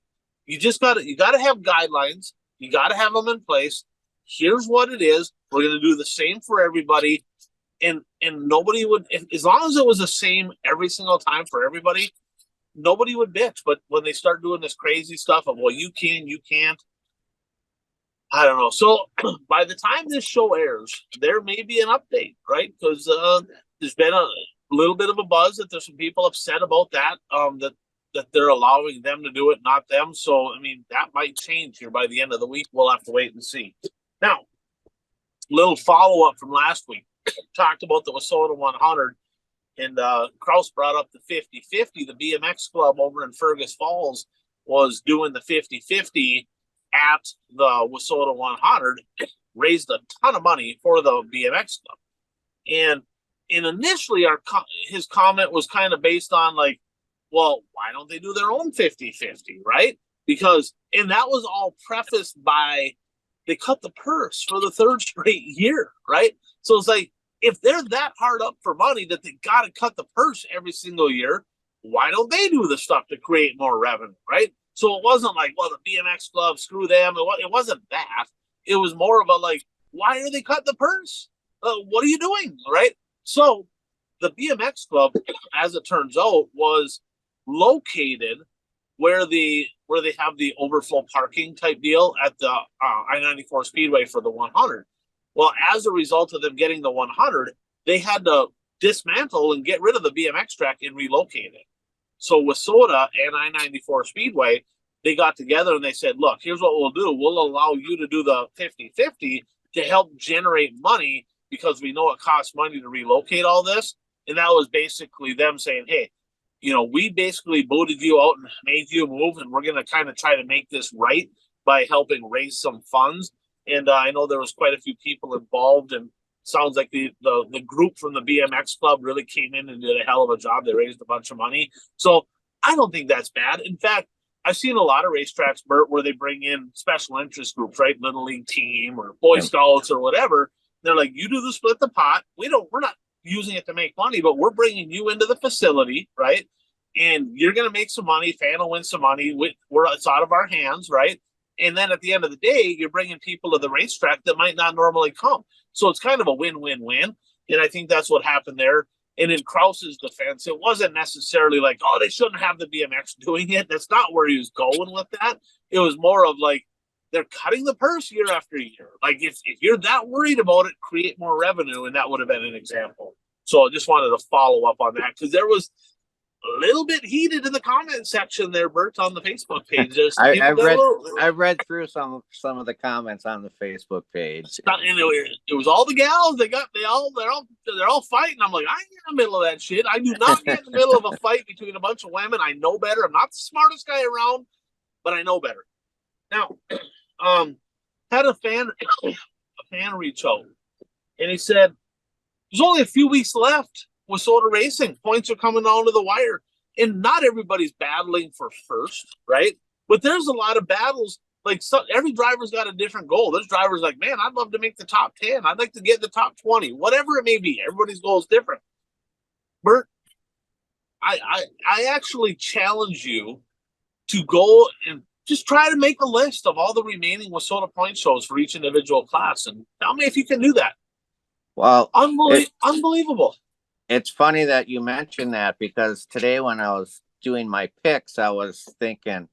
You gotta have guidelines. You gotta have them in place. Here's what it is. We're gonna do the same for everybody, and nobody would, as long as it was the same every single time for everybody, nobody would bitch. But when they start doing this crazy stuff of, well, you can, you can't, I don't know. So by the time this show airs, there may be an update, right? Because there's been a little bit of a buzz that there's some people upset about that, that they're allowing them to do it, not them. So, I mean, that might change here by the end of the week. We'll have to wait and see. Now, little follow-up from last week. Talked about the Wissota 100, and Kraus brought up the 50-50. The BMX club over in Fergus Falls was doing the 50-50 at the Wissota 100, raised a ton of money for the BMX club. And initially, his comment was kind of based on like, well, why don't they do their own 50-50, right? Because, and that was all prefaced by, they cut the purse for the third straight year, right? So it's like, if they're that hard up for money that they got to cut the purse every single year, why don't they do the stuff to create more revenue, right? So it wasn't like, well, the BMX club, screw them. It wasn't that. It was more of a like, why are they cutting the purse? What are you doing, right? So the BMX club, as it turns out, was located where they have the overflow parking type deal at the I-94 Speedway for the 100. Well, as a result of them getting the 100, they had to dismantle and get rid of the BMX track and relocate it. So Wissota and I-94 Speedway, they got together and they said, look, here's what we'll do. We'll allow you to do the 50-50 to help generate money because we know it costs money to relocate all this. And that was basically them saying, hey, we basically booted you out and made you move, and we're going to kind of try to make this right by helping raise some funds. And I know there was quite a few people involved, and sounds like the group from the BMX club really came in and did a hell of a job. They raised a bunch of money. So I don't think that's bad. In fact, I've seen a lot of racetracks, Bert, where they bring in special interest groups, right? Little League team or Boy Scouts or whatever. They're like, you do the split the pot. We're not using it to make money, but we're bringing you into the facility, right? and you're going to make some money. Fan will win some money. It's out of our hands, right? And then at the end of the day, you're bringing people to the racetrack that might not normally come. So it's kind of a win-win-win. And I think that's what happened there. And in Krause's defense, it wasn't necessarily like, oh, they shouldn't have the BMX doing it. That's not where he was going with that. It was more of like, they're cutting the purse year after year. Like, if you're that worried about it, create more revenue. And that would have been an example. So I just wanted to follow up on that because there was a little bit heated in the comment section there, Bert, on the Facebook page. I read through some of the comments on the Facebook page. It was all the gals. They're all fighting. I'm like, I ain't in the middle of that shit. I do not get in the middle of a fight between a bunch of women. I know better. I'm not the smartest guy around, but I know better. Now, had a fan reach out, and he said, "There's only a few weeks left with Soda Racing. Points are coming down to the wire, and not everybody's battling for first, right? But there's a lot of battles. Like, every driver's got a different goal. There's drivers like, man, I'd love to make the top 10. I'd like to get in the top 20, whatever it may be. Everybody's goal is different. Bert, I actually challenge you to go and just try to make a list of all the remaining WISSOTA point shows for each individual class, and tell me if you can do that. Well, unbelievable. It's funny that you mentioned that, because today when I was doing my picks, I was thinking,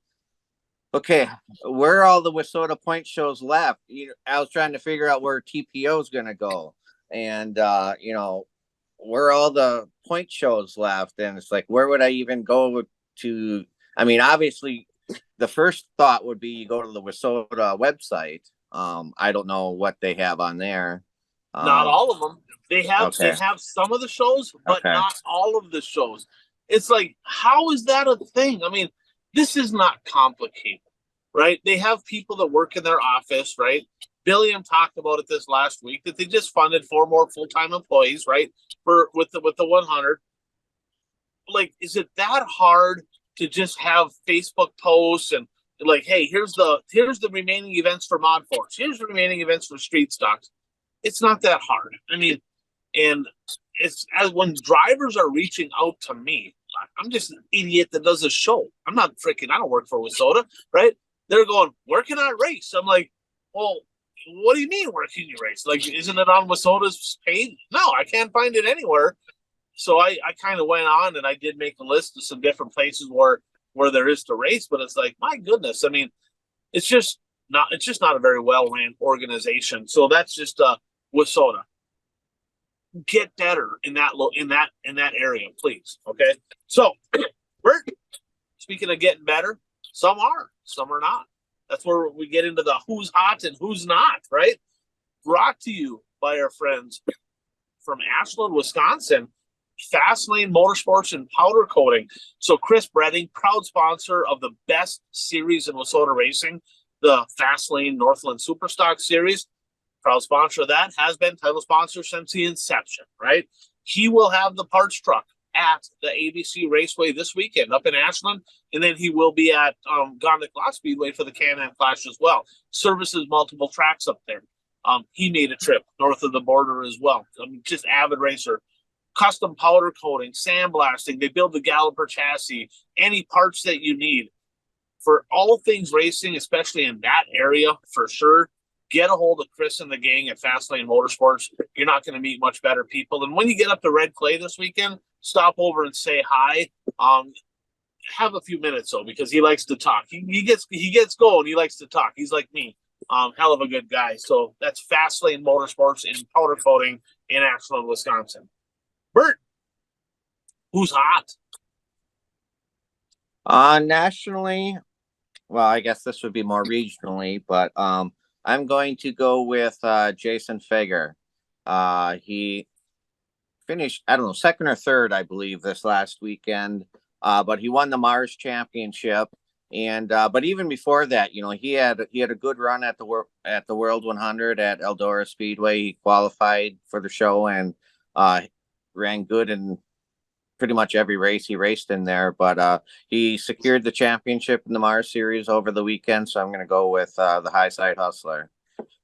okay, where are all the WISSOTA point shows left? I was trying to figure out where TPO is going to go, and where are all the point shows left? And it's like, where would I even go to? I mean, obviously, the first thought would be you go to the WISSOTA website. I don't know what they have on there. Not all of them. They have some of the shows, but not all of the shows. It's like, how is that a thing? I mean, this is not complicated, right? They have people that work in their office, right? Billiam talked about it this last week that they just funded 4 more full-time employees, right? With the 100. Like, is it that hard to just have Facebook posts and like, hey, here's the remaining events for Mod Force. Here's the remaining events for Street Stocks. It's not that hard. I mean, and it's as when drivers are reaching out to me, I'm just an idiot that does a show. I don't work for WISSOTA, right? They're going, where can I race? I'm like, well, what do you mean, where can you race? Like, isn't it on WISSOTA's page? No, I can't find it anywhere. So I kind of went on and I did make a list of some different places where there is to race, but it's like, my goodness. I mean, it's just not a very well-ran organization. So that's just WISSOTA. Get better in that area, please. Okay. So, Bert, speaking of getting better, some are not. That's where we get into the who's hot and who's not, right? Brought to you by our friends from Ashland, Wisconsin, Fastlane Motorsports and Powder Coating. So Chris Bredding, proud sponsor of the best series in WISSOTA racing, the Fastlane Northland Superstock Series. Proud sponsor of that, has been title sponsor since the inception, right? He will have the parts truck at the ABC Raceway this weekend up in Ashland, and then he will be at Gondik Law Speedway for the Can-Am Clash as well. Services multiple tracks up there. He made a trip north of the border as well. I mean, just avid racer. Custom powder coating, sandblasting. They build the Galloper chassis, any parts that you need for all things racing, especially in that area, for sure. Get a hold of Chris and the gang at Fastlane Motorsports. You're not going to meet much better people. And when you get up to Red Clay this weekend, stop over and say hi. Have a few minutes though, because he likes to talk. He gets going. He likes to talk. He's like me. Hell of a good guy. So that's Fastlane Motorsports in powder coating in Ashland, Wisconsin. Bert, who's hot? Nationally, well, I guess this would be more regionally, but I'm going to go with Jason Fager. He finished, I don't know, second or third, I believe, this last weekend. But he won the Mars Championship, and but even before that, he had a good run at the World 100 at Eldora Speedway. He qualified for the show and ran good in pretty much every race he raced in there. But he secured the championship in the Mars Series over the weekend, so I'm going to go with the High Side Hustler.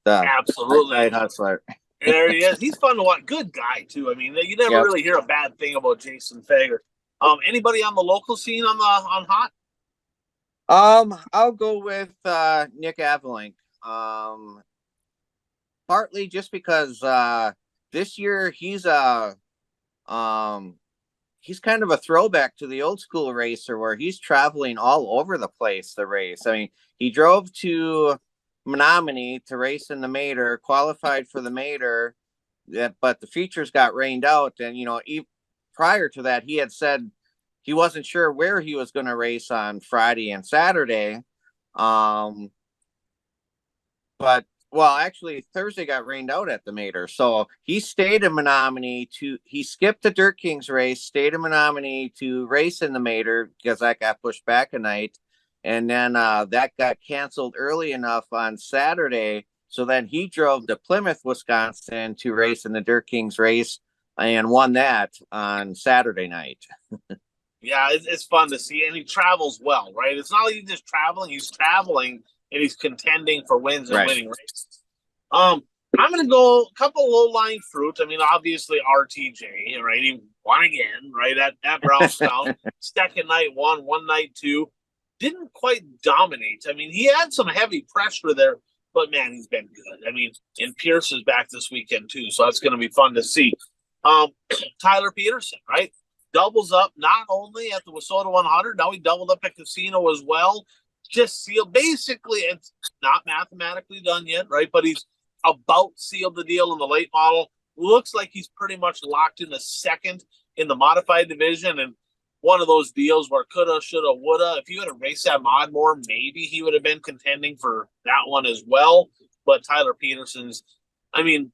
Absolutely, High Side Hustler. There he is. He's fun to watch. Good guy too. I mean, you never really hear a bad thing about Jason Fager. Anybody on the local scene on hot? I'll go with Nick Avalink. Partly just because this year he's kind of a throwback to the old school racer where he's traveling all over the place to race. I mean, he drove to Menominee to race in the Mater, qualified for the Mater, but the features got rained out. And, prior to that, he had said he wasn't sure where he was going to race on Friday and Saturday. But well, actually, Thursday got rained out at the Mater, so he stayed in Menominee he skipped the Dirt Kings race, stayed in Menominee to race in the Mater because that got pushed back a night, and then that got canceled early enough on Saturday, so then he drove to Plymouth, Wisconsin to race in the Dirt Kings race and won that on Saturday night. Yeah, it's fun to see, and he travels well, right? It's not like he's just traveling; he's traveling and he's contending for wins and winning races. I'm gonna go a couple low lying fruit. I mean, obviously RTJ, right? He won again, right? At Brownstown. Second night won, one night two. Didn't quite dominate. I mean, he had some heavy pressure there, but man, he's been good. I mean, and Pierce is back this weekend too, so that's gonna be fun to see. Tyler Peterson, right? Doubles up not only at the Wissota 100, now he doubled up at Casino as well. Just sealed. Basically, it's not mathematically done yet, right? But he's about sealed the deal in the late model. Looks like he's pretty much locked in the second in the modified division, and one of those deals where coulda, shoulda, woulda. If you had a race at Modmore, maybe he would have been contending for that one as well. But Tyler Peterson's, I mean,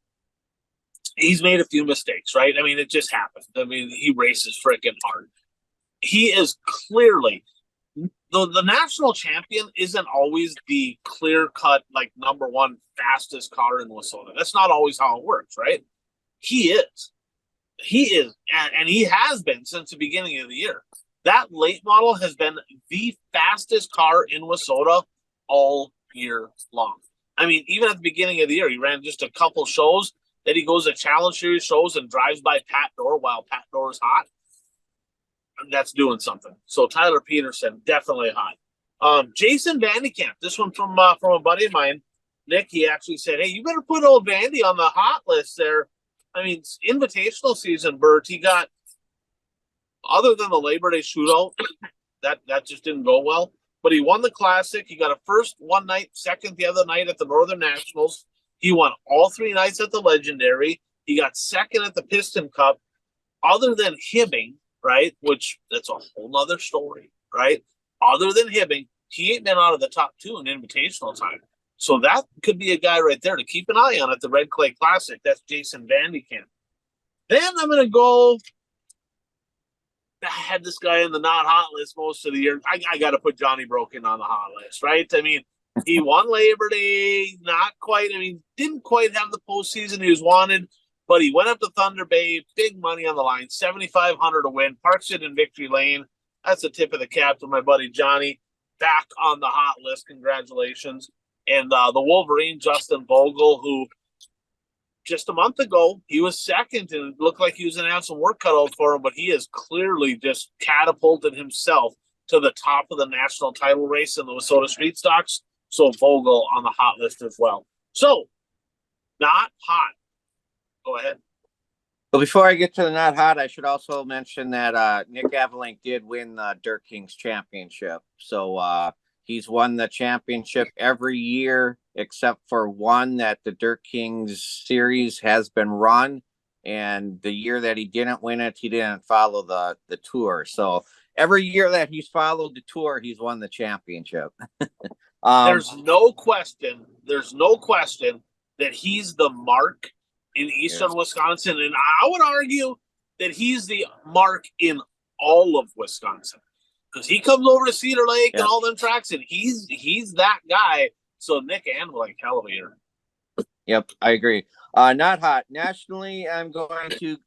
he's made a few mistakes, right? I mean, it just happened. I mean, he races freaking hard. He is clearly the national champion isn't always the clear-cut, like, number one fastest car in Wissota. That's not always how it works, right? He is. He is, and he has been since the beginning of the year. That late model has been the fastest car in Wissota all year long. I mean, even at the beginning of the year, he ran just a couple shows. Then he goes to Challenge Series shows and drives by Pat Dorr while Pat Dorr is hot. That's doing something. So Tyler Peterson, definitely hot. Jason Vandekamp, this one from a buddy of mine, Nick. He actually said, "Hey, you better put old Vandy on the hot list there." I mean, invitational season, Bert. He got, other than the Labor Day shootout, that just didn't go well. But he won the Classic. He got a first one night, second the other night at the Northern Nationals. He won all 3 nights at the Legendary. He got second at the Piston Cup. Other than Hibbing, right, which that's a whole nother story, right? Other than Hibbing, he ain't been out of the top 2 in invitational time. So that could be a guy right there to keep an eye on at the Red Clay Classic. That's Jason Vandekamp. Then I'm going to go, I had this guy in the not hot list most of the year. I got to put Johnny Broken on the hot list, right? I mean, he won Labor Day, not quite. I mean, didn't quite have the postseason he was wanted, but he went up to Thunder Bay, big money on the line, $7,500 to win, parks it in Victory Lane. That's a tip of the cap to my buddy Johnny. Back on the hot list. Congratulations. And the Wolverine, Justin Vogel, who just a month ago, he was second and it looked like he was going to have some work cut out for him, but he has clearly just catapulted himself to the top of the national title race in the Wissota Street Stocks. So Vogel on the hot list as well. So, not hot. Go ahead. Well, before I get to the not hot, I should also mention that Nick Avalink did win the Dirt Kings championship. So he's won the championship every year except for one that the Dirt Kings series has been run. And the year that he didn't win it, he didn't follow the tour. So every year that he's followed the tour, he's won the championship. There's no question that he's the mark in eastern Wisconsin, and I would argue that he's the mark in all of Wisconsin because he comes over to Cedar Lake and all them tracks, and he's that guy. So Nick Anvlik, hell of a year. Yep, I agree. Not hot nationally. I'm going to.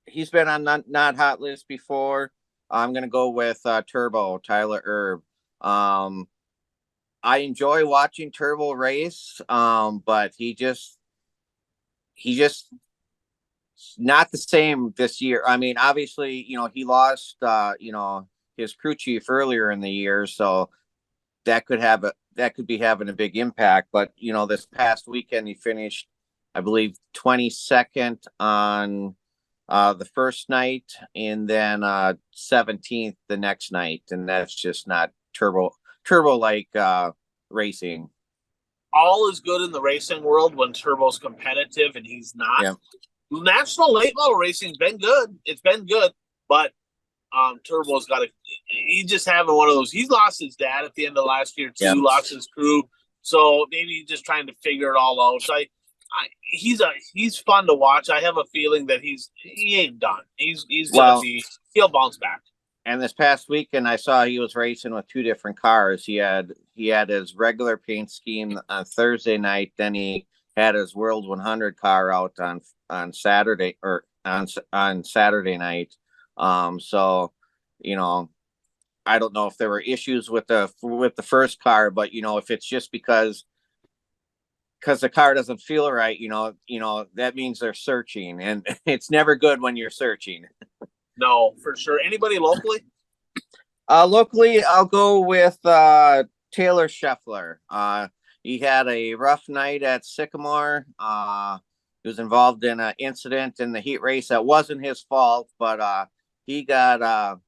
He's been on not hot list before. I'm going to go with Turbo Tyler Erb. I enjoy watching Turbo race, but he just not the same this year. I mean, obviously, he lost, his crew chief earlier in the year, so that could be having a big impact. But this past weekend he finished, I believe, 22nd on the first night, and then 17th the next night, and that's just not turbo like racing. All is good in the racing world when Turbo's competitive and he's not. Yeah. National late model racing's been good. It's been good, but Turbo's got he's just having one of those. He's lost his dad at the end of last year too. Yeah. Lost his crew, so maybe he's just trying to figure it all out. He's fun to watch. I have a feeling that he ain't done. He'll bounce back. And this past weekend, I saw he was racing with two different cars. He had his regular paint scheme on Thursday night. Then he had his World 100 car out on Saturday or on Saturday night. So, I don't know if there were issues with the first car, but if it's just because the car doesn't feel right, that means they're searching, and it's never good when you're searching. No, for sure. Anybody locally? Locally, I'll go with Taylor Scheffler. He had a rough night at Sycamore. He was involved in an incident in the heat race that wasn't his fault, but he got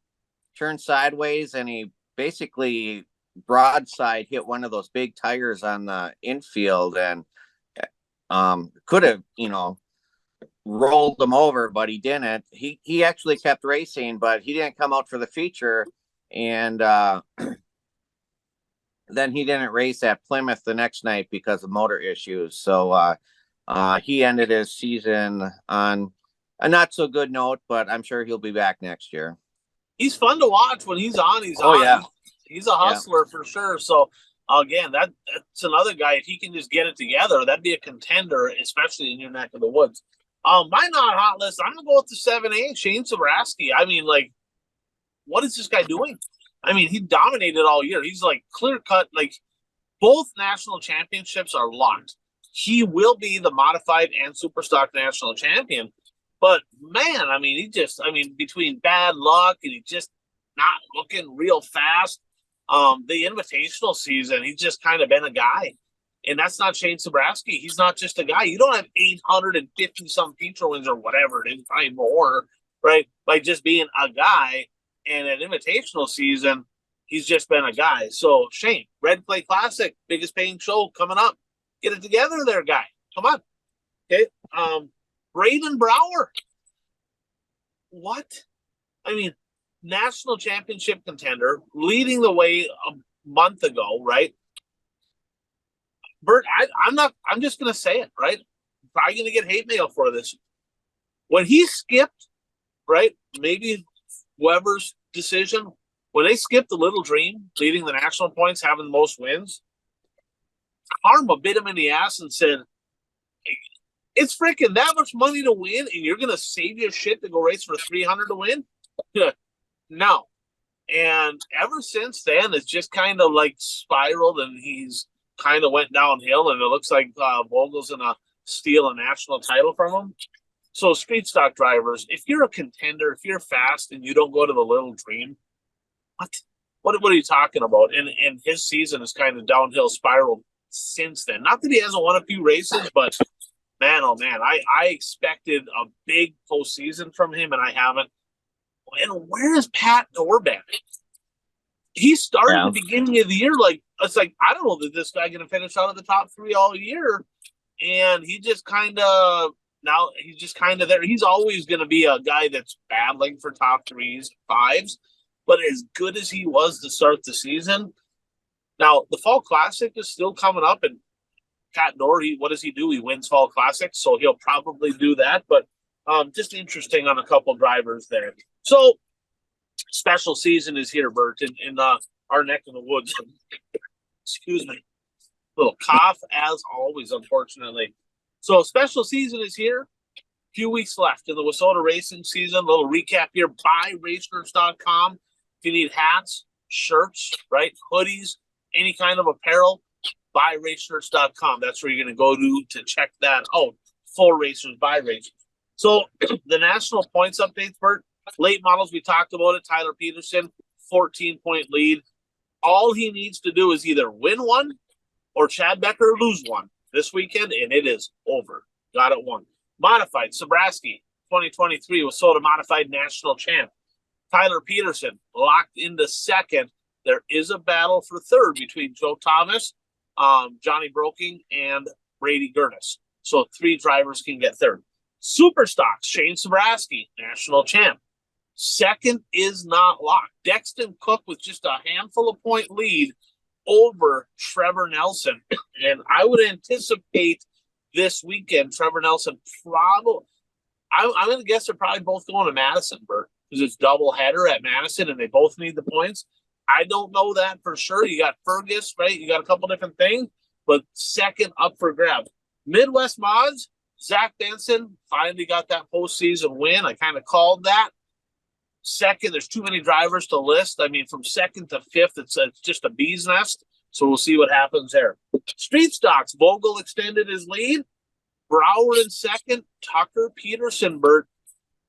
turned sideways, and he basically broadside hit one of those big tires on the infield, and could have, rolled them over, but he didn't. He actually kept racing, but he didn't come out for the feature, and then he didn't race at Plymouth the next night because of motor issues. So he ended his season on a not so good note, but I'm sure he'll be back next year. He's fun to watch when he's on. Yeah. He's a hustler for sure. So again, that's another guy. If he can just get it together, that'd be a contender, especially in your neck of the woods. My not hot list, I'm gonna go with the 7A, Shane Zabrowski. I mean, like, what is this guy doing? I mean, he dominated all year. He's like clear cut. Like, both national championships are locked. He will be the modified and superstock national champion. But man, I mean, between bad luck and he just not looking real fast, the invitational season, he's just kind of been a guy. And that's not Shane Zabrowski. He's not just a guy. You don't have 850 some feature wins or whatever it is, probably more, right? By just being a guy. And an invitational season, he's just been a guy. So Shane, Red Clay Classic, biggest paying show coming up. Get it together there, guy. Come on. Okay. Braden Brower. What? I mean, national championship contender, leading the way a month ago, right? Bert, I'm just going to say it, right? I'm probably going to get hate mail for this. When he skipped, right, maybe Weber's decision, when they skipped the Little Dream, leading the national points, having the most wins, Karma bit him in the ass and said, it's freaking that much money to win, and you're going to save your shit to go race for 300 to win? No. And ever since then, it's just kind of like spiraled, and he's kind of went downhill, and it looks like Vogel's going to steal a national title from him. So street stock drivers, if you're a contender, if you're fast and you don't go to the Little Dream, what are you talking about? And his season is kind of downhill spiraled since then. Not that he hasn't won a few races, but man, oh man, I expected a big postseason from him, and I haven't. And where is Pat Dorbeck? He started the beginning of the year it's like, I don't know that this guy going to finish out of the top 3 all year. And he just kind of, now he's just kind of there. He's always going to be a guy that's battling for top 3s, 5s. But as good as he was to start the season, now the Fall Classic is still coming up. And Pat Doherty, what does he do? He wins Fall Classic, so he'll probably do that. But just interesting on a couple drivers there. So special season is here, Bert, in our neck of the woods. Excuse me. Little cough, as always, unfortunately. So special season is here. A few weeks left in the Wissota racing season. A little recap here. Buy raceshirts.com. If you need hats, shirts, right, hoodies, any kind of apparel, buyraceshirts.com. That's where you're going to go to check that out. Full Racers, Buy Racers. So the national points updates, Bert, late models, we talked about it. Tyler Peterson, 14-point lead. All he needs to do is either win one or Chad Becker lose one this weekend, and it is over. Got it won. Modified, Sobraski, 2023 was Soda Modified National Champ. Tyler Peterson locked into second. There is a battle for third between Joe Thomas, Johnny Broking, and Brady Gurnis. So 3 drivers can get third. Superstocks, Shane Sobraski, national champ. Second is not locked. Dexton Cook with just a handful of point lead over Trevor Nelson. And I would anticipate this weekend, Trevor Nelson probably, I'm going to guess they're probably both going to Madison, Bert, because it's doubleheader at Madison and they both need the points. I don't know that for sure. You got Fergus, right? You got a couple different things, but second up for grabs. Midwest Mods, Zach Benson finally got that postseason win. I kind of called that. Second, there's too many drivers to list. I mean, from second to fifth, it's just a bee's nest. So we'll see what happens there. Street Stocks, Vogel extended his lead. Brower in second. Tucker Peterson, Bert,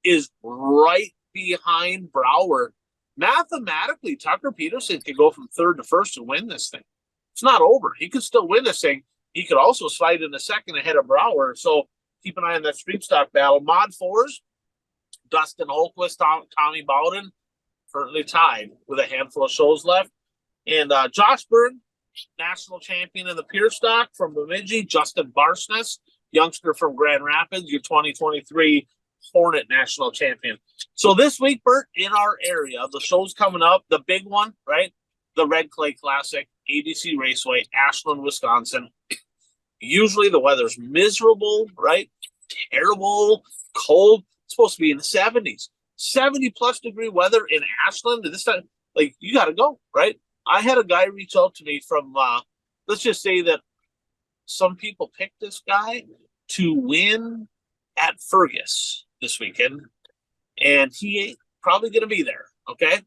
is right behind Brower. Mathematically, Tucker Peterson could go from third to first and win this thing. It's not over. He could still win this thing. He could also slide in the second ahead of Brower. So keep an eye on that Street Stock battle. Mod 4s, Dustin Holquist, Tommy Bowden, currently tied with a handful of shows left. And Josh Byrne, national champion in the Pure Stock from Bemidji. Justin Barsness, youngster from Grand Rapids, your 2023 Hornet national champion. So this week, Bert, in our area, the show's coming up. The big one, right? The Red Clay Classic, ABC Raceway, Ashland, Wisconsin. Usually the weather's miserable, right? Terrible, cold. It's supposed to be in the 70s. 70-plus degree weather in Ashland. This time, like, you got to go, right? I had a guy reach out to me from, let's just say that some people picked this guy to win at Fergus this weekend, and he ain't probably going to be there, okay?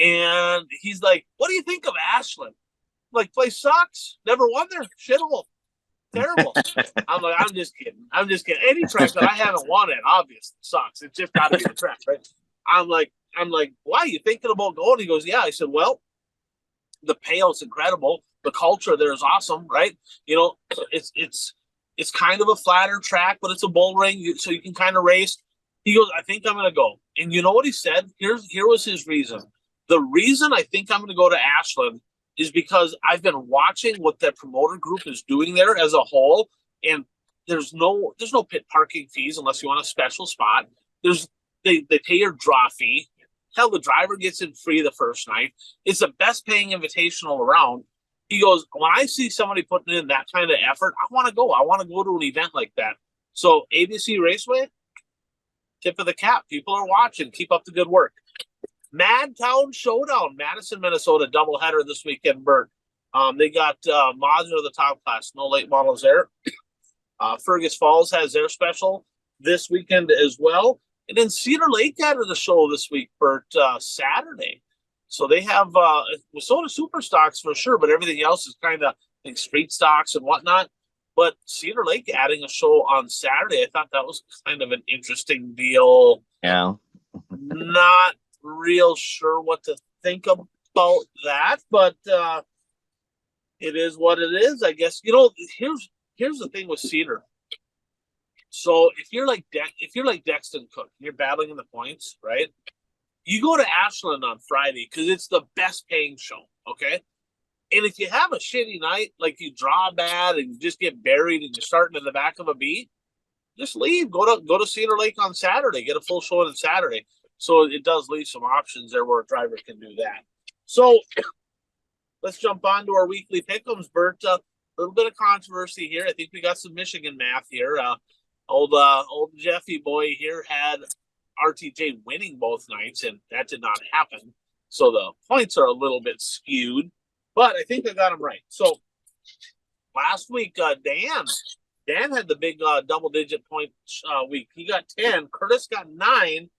And he's like, what do you think of Ashland? I'm like, place sucks. Never won there. Shithole. Terrible. I'm like, I'm just kidding. Any track that I haven't won at obviously sucks. It's just got to be the track, right? I'm like, why are you thinking about going? He goes, yeah. I said, well, the payout's incredible. The culture there is awesome, right? You know, it's kind of a flatter track, but it's a bull ring, so you can kind of race. He goes, I think I'm going to go. And you know what he said? Here was his reason. The reason I think I'm going to go to Ashland is because I've been watching what that promoter group is doing there as a whole, and there's no pit parking fees unless you want a special spot. They pay your draw fee. Hell, the driver gets in free the first night. It's the best paying invitational around. He goes, when I see somebody putting in that kind of effort, I want to go. I want to go to an event like that. So ABC Raceway, tip of the cap. People are watching. Keep up the good work. Madtown Showdown, Madison, Minnesota, doubleheader this weekend, Bert. They got Mazda of the top class. No late models there. Fergus Falls has their special this weekend as well. And then Cedar Lake added a show this week, Bert, Saturday. So they have Minnesota Super Stocks for sure, but everything else is kind of like street stocks and whatnot. But Cedar Lake adding a show on Saturday, I thought that was kind of an interesting deal. Yeah. Not real sure what to think about that, but it is what it is, I guess. You know, here's the thing with Cedar. So if you're like Dexton Cook, you're battling in the points, right? You go to Ashland on Friday because it's the best paying show, okay? And if you have a shitty night, like you draw bad and you just get buried and you're starting in the back of a B, just leave. Go to Cedar Lake on Saturday. Get a full show on Saturday. So it does leave some options there where a driver can do that. So let's jump on to our weekly pick'ems, Bert. A little bit of controversy here. I think we got some Michigan math here. Old Jeffy boy here had RTJ winning both nights, and that did not happen. So the points are a little bit skewed, but I think I got them right. So last week, Dan had the big double-digit point week. He got 10. Curtis got 9.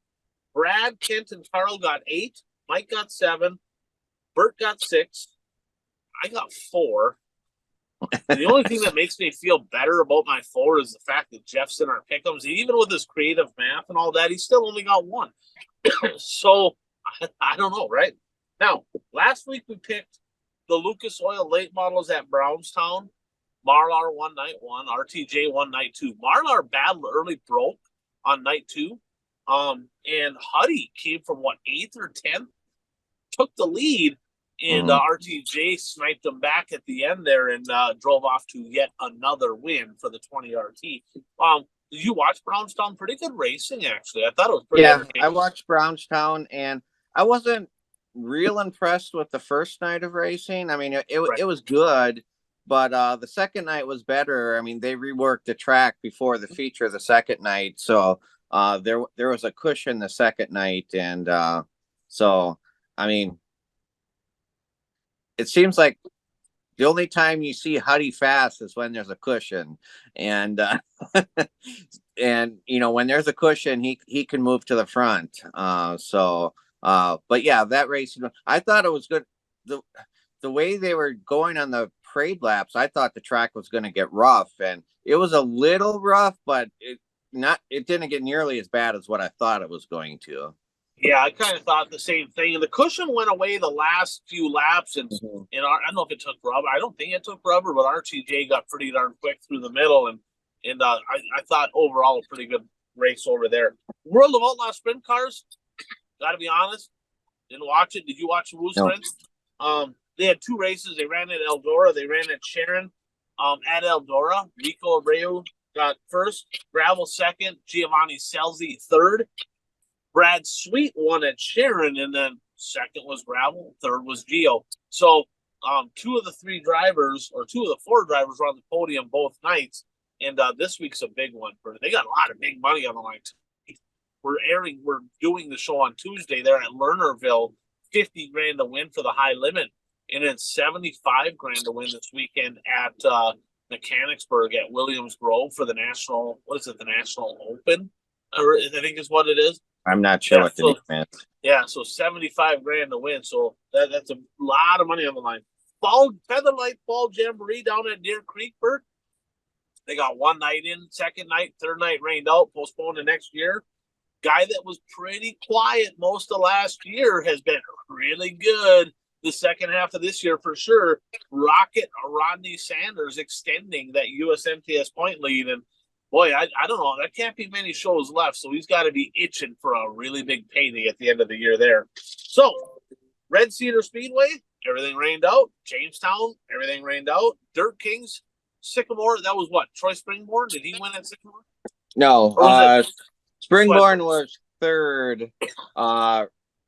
Brad, Kent, and Carl got 8. Mike got 7. Bert got 6. I got 4. The only thing that makes me feel better about my 4 is the fact that Jeff's in our pick'ems. Even with his creative math and all that, he still only got 1. So I don't know, right? Now, last week we picked the Lucas Oil late models at Brownstown. Marlar won night 1, RTJ won night 2. Marlar battled early, broke on night 2. And Huddy came from 8th or 10th, took the lead, and RTJ sniped him back at the end there and drove off to yet another win for the 20 RT. Did you watch Brownstown? Pretty good racing, actually. I thought it was pretty I watched Brownstown, and I wasn't real impressed with the first night of racing. I mean, it was good, but the second night was better. I mean, they reworked the track before the feature the second night, so there was a cushion the second night, and so I mean, it seems like the only time you see Huddy fast is when there's a cushion, and and when there's a cushion, he can move to the front. But yeah, that race, I thought it was good. The way they were going on the parade laps, I thought the track was going to get rough, and it was a little rough, but it didn't get nearly as bad as what I thought it was going to. Yeah, I kind of thought the same thing. And the cushion went away the last few laps, and I don't know if it took rubber. I don't think it took rubber, but RTJ got pretty darn quick through the middle, and I thought overall a pretty good race over there. World of Outlaw Sprint Cars, got to be honest, didn't watch it. Did you watch the Woo Sprints? They had 2 races. They ran at Eldora. They ran at Sharon. At Eldora, Rico Abreu got first, Gravel second, Giovanni Selzi third. Brad Sweet won at Sharon, and then second was Gravel, third was Gio. So 2 of the 3 drivers, or 2 of the 4 drivers, were on the podium both nights. And this week's a big one for they got a lot of big money on the line. We're doing the show on Tuesday there at Lernerville, $50,000 to win for the high limit, and then $75,000 to win this weekend at Mechanicsburg at Williams Grove for the National. What is it? The National Open, or I think is what it is. I'm not sure what the name is. Yeah, so $75,000 to win. So that's a lot of money on the line. Featherlight Fall Jamboree down at Deer Creek, Bert. They got 1 night in, second night, third night rained out, postponed to next year. Guy that was pretty quiet most of last year has been really good the second half of this year for sure. Rocket Rodney Sanders extending that USMTS point lead, and boy, I don't know. There can't be many shows left, so he's got to be itching for a really big payday at the end of the year there. So, Red Cedar Speedway, everything rained out. Jamestown, everything rained out. Dirt Kings, Sycamore, that was what? Troy Springborn? Did he win at Sycamore? No, Springborn was third.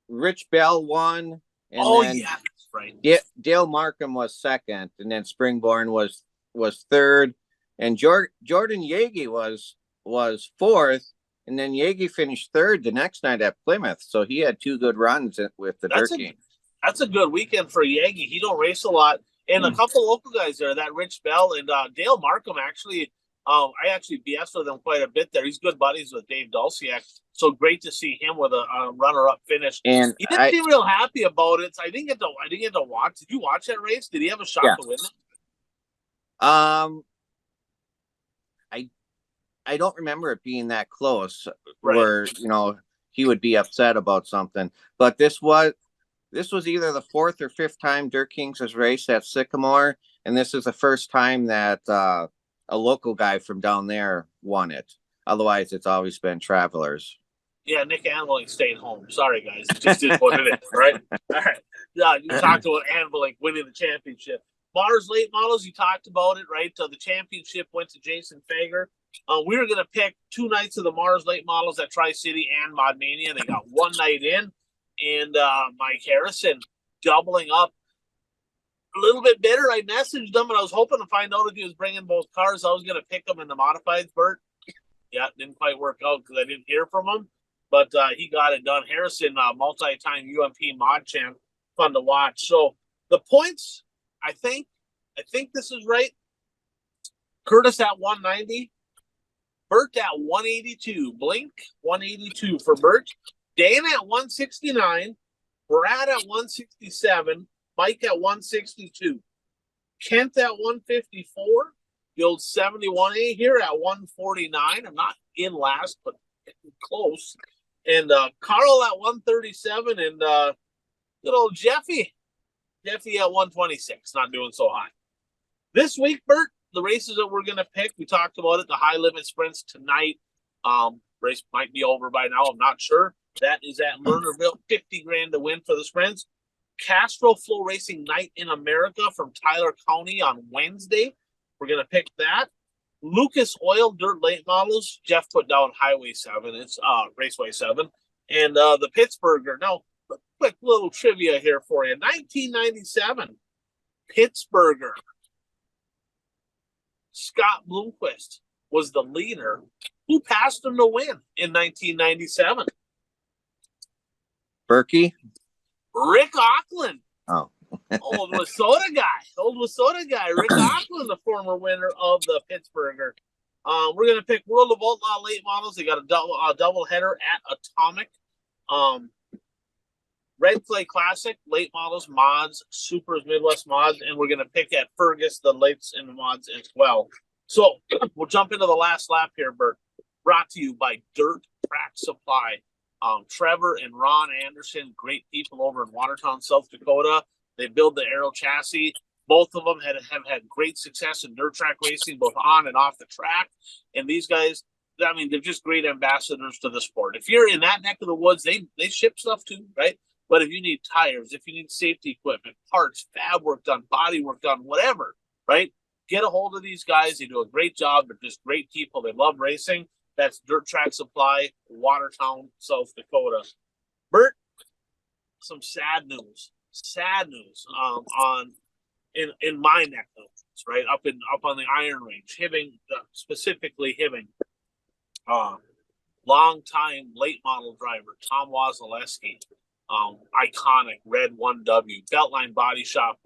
Rich Bell won. And yeah, that's right. Dale Markham was second, and then Springborn was third. And Jordan Yagi was fourth, and then Yagi finished third the next night at Plymouth. So he had 2 good runs with the Dirt King. That's a good weekend for Yagi. He don't race a lot, and a couple local guys there. That Rich Bell and Dale Markham actually. I actually BS with him quite a bit there. He's good buddies with Dave Dulciak, so great to see him with a runner-up finish. And he didn't seem real happy about it. So I didn't get to watch. Did you watch that race? Did he have a shot to win it? I don't remember it being that close, where he would be upset about something. But this was either the 4th or 5th time Dirt Kings has raced at Sycamore, and this is the first time that a local guy from down there won it. Otherwise, it's always been Travelers. Yeah, Nick Anveling stayed home. Sorry, guys. It just is what it is, right? All right. Yeah, you talked about Anveling winning the championship. Mars late models, you talked about it, right? The championship went to Jason Fager. We were going to pick 2 nights of the Mars late models at Tri-City and Modmania. They got 1 night in, and Mike Harrison doubling up. A little bit bitter. I messaged him, and I was hoping to find out if he was bringing both cars. I was going to pick him in the modifieds, Bert. Yeah, it didn't quite work out because I didn't hear from him, but he got it done. Harrison, multi-time UMP mod champ, fun to watch. So the points, I think this is right. Curtis at 190, Bert at 182, Blink 182 for Bert, Dan at 169, Brad at 167, Mike at 162. Kent at 154. The old 71A here at 149. I'm not in last, but close. And Carl at 137, and good old Jeffy at 126. Not doing so hot. This week, Bert, the races that we're going to pick, we talked about it, the high limit sprints tonight. Race might be over by now. I'm not sure. That is at Lernerville, 50 grand to win for the sprints. Castro Flow Racing Night in America from Tyler County on Wednesday. We're going to pick that. Lucas Oil Dirt Late Models. Jeff put down Highway 7. It's Raceway 7. And the Pittsburgher. Now, quick little trivia here for you. 1997, Pittsburgher. Scott Bloomquist was the leader. Who passed him to win in 1997? Berkey? Rick Auckland. Oh. Old Wissota guy. Rick Auckland, the former winner of the Pittsburgher. We're going to pick World of Outlaw late models. They got a double header at Atomic. Red Clay Classic, late models, mods, Supers, Midwest mods, and we're going to pick at Fergus the lates and the mods as well. So we'll jump into the last lap here, Bert. Brought to you by Dirt Track Supply. Trevor and Ron Anderson, great people over in Watertown, South Dakota. They build the aero chassis. Both of them have had great success in dirt track racing, both on and off the track. And these guys, I mean, they're just great ambassadors to the sport. If you're in that neck of the woods, they ship stuff too, right? But if you need tires, if you need safety equipment, parts, fab work done, body work done, whatever, right? Get a hold of these guys. They do a great job. They're just great people. They love racing. That's Dirt Track Supply, Watertown, South Dakota. Bert, some sad news. In my neck of the woods, right? Up on the Iron Range, Hibbing, specifically Hibbing. Long-time late model driver, Tom Wazaleski. Iconic red 1W, Beltline Body Shop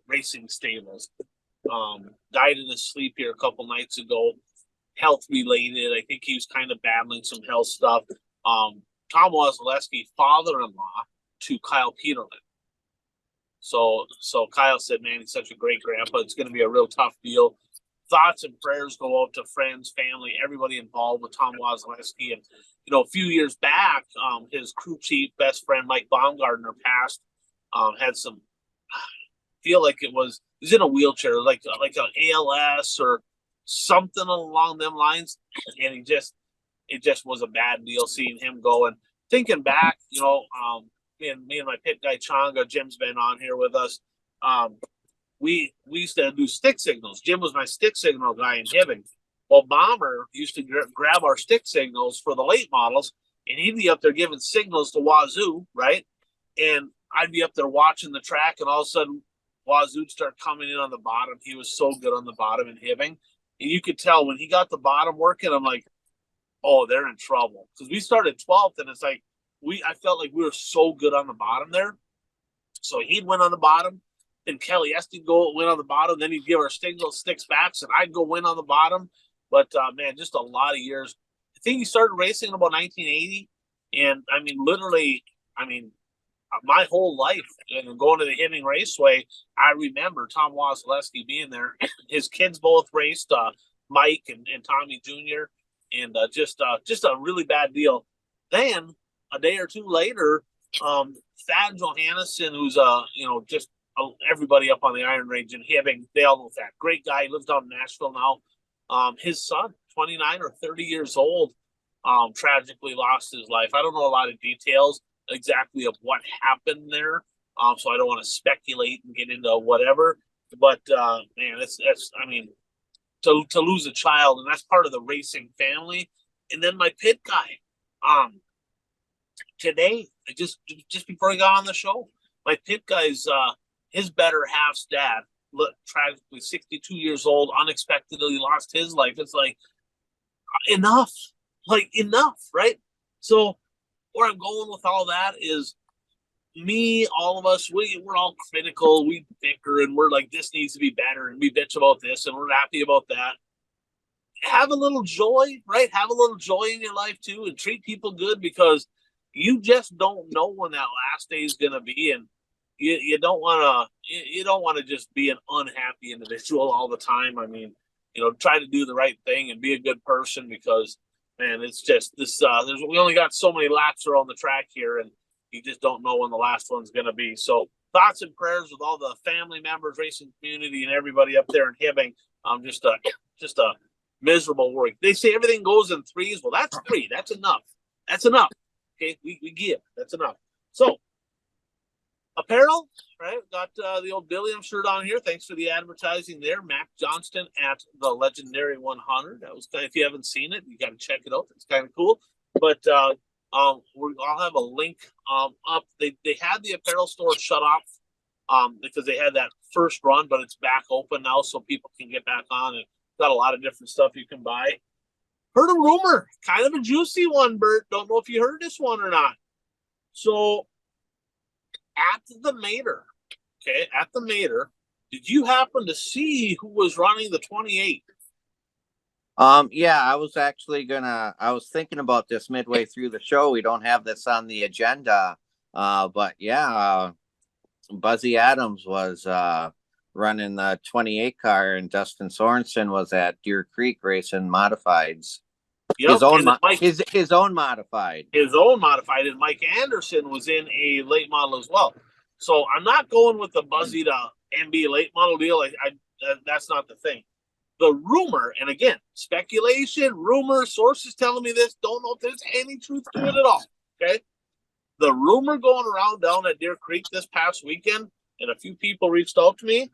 racing stables. Died in his sleep here a couple nights ago. Health related. I think he was kind of battling some health stuff. Tom Wazaleski, father-in-law to Kyle Peterlin. So Kyle said, man, he's such a great grandpa. It's going to be a real tough deal. Thoughts and prayers go out to friends, family, everybody involved with Tom Wazaleski. And, you know, a few years back, his crew chief, best friend, Mike Baumgartner, passed, had some, feel like he's in a wheelchair, like an ALS or something along them lines. And it just was a bad deal seeing him go. And thinking back, you know, me and my pit guy Changa, Jim's been on here with us. We used to do stick signals. Jim was my stick signal guy in Hibbing. Well, Bomber used to grab our stick signals for the late models, and he'd be up there giving signals to Wazoo, right? And I'd be up there watching the track, and all of a sudden, Wazoo'd start coming in on the bottom. He was so good on the bottom in Hibbing. And you could tell when he got the bottom working, I'm like, oh, they're in trouble. Because we started 12th, and it's like, I felt like we were so good on the bottom there. So he'd win on the bottom, and Kelly Esty go win on the bottom. Then he'd give our signal sticks back, and I'd go win on the bottom. But, man, just a lot of years. I think he started racing in about 1980. And, I mean, literally, my whole life and going to the Hibbing Raceway, I remember Tom Wazaleski being there. His kids both raced, Mike and Tommy Jr., and just a really bad deal. Then a day or two later, Thad Johannesson, who's just everybody up on the Iron Range in Hibbing, they all know Thad. Great guy. He lives down in Nashville now. His son, 29 or 30 years old, tragically lost his life. I don't know a lot of details exactly of what happened there, so I don't want to speculate and get into whatever. But man, it's to lose a child, and that's part of the racing family. And then my pit guy, today, just before I got on the show, my pit guy's his better half's dad, tragically 62 years old, unexpectedly lost his life. It's like enough, right? So where I'm going with all that is all of us, we're all critical, we bicker, and we're like, this needs to be better, and we bitch about this, and we're happy about that. Have a little joy, right? Have a little joy in your life too, and treat people good, because you just don't know when that last day is going to be. And you don't want to you don't want to just be an unhappy individual all the time. I mean, try to do the right thing and be a good person, because man, it's just this. We only got so many laps around the track here, and you just don't know when the last one's going to be. So thoughts and prayers with all the family members, racing community, and everybody up there in Hibbing. Just a miserable work. They say everything goes in threes. Well, that's three. That's enough. That's enough. Okay, we give. That's enough. So apparel, right? Got the old Billiam shirt on here. Thanks for the advertising there. Mac Johnston at the Legendary 100. That was if you haven't seen it, you got to check it out. It's kind of cool. But I'll have a link up. They had the apparel store shut off because they had that first run, but it's back open now, so people can get back on. And got a lot of different stuff you can buy. Heard a rumor, kind of a juicy one, Bert. Don't know if you heard this one or not. So at the Mater, did you happen to see who was running the 28? Yeah, I was thinking about this midway through the show. We don't have this on the agenda. But yeah, Buzzy Adams was running the 28 car, and Dustin Sorensen was at Deer Creek racing modifieds. Yep, his own modified. His own modified, and Mike Anderson was in a late model as well. So I'm not going with the Buzzy to MB late model deal. That's not the thing. The rumor, and again, speculation, rumor, sources telling me this, don't know if there's any truth to it at all. Okay. The rumor going around down at Deer Creek this past weekend, and a few people reached out to me,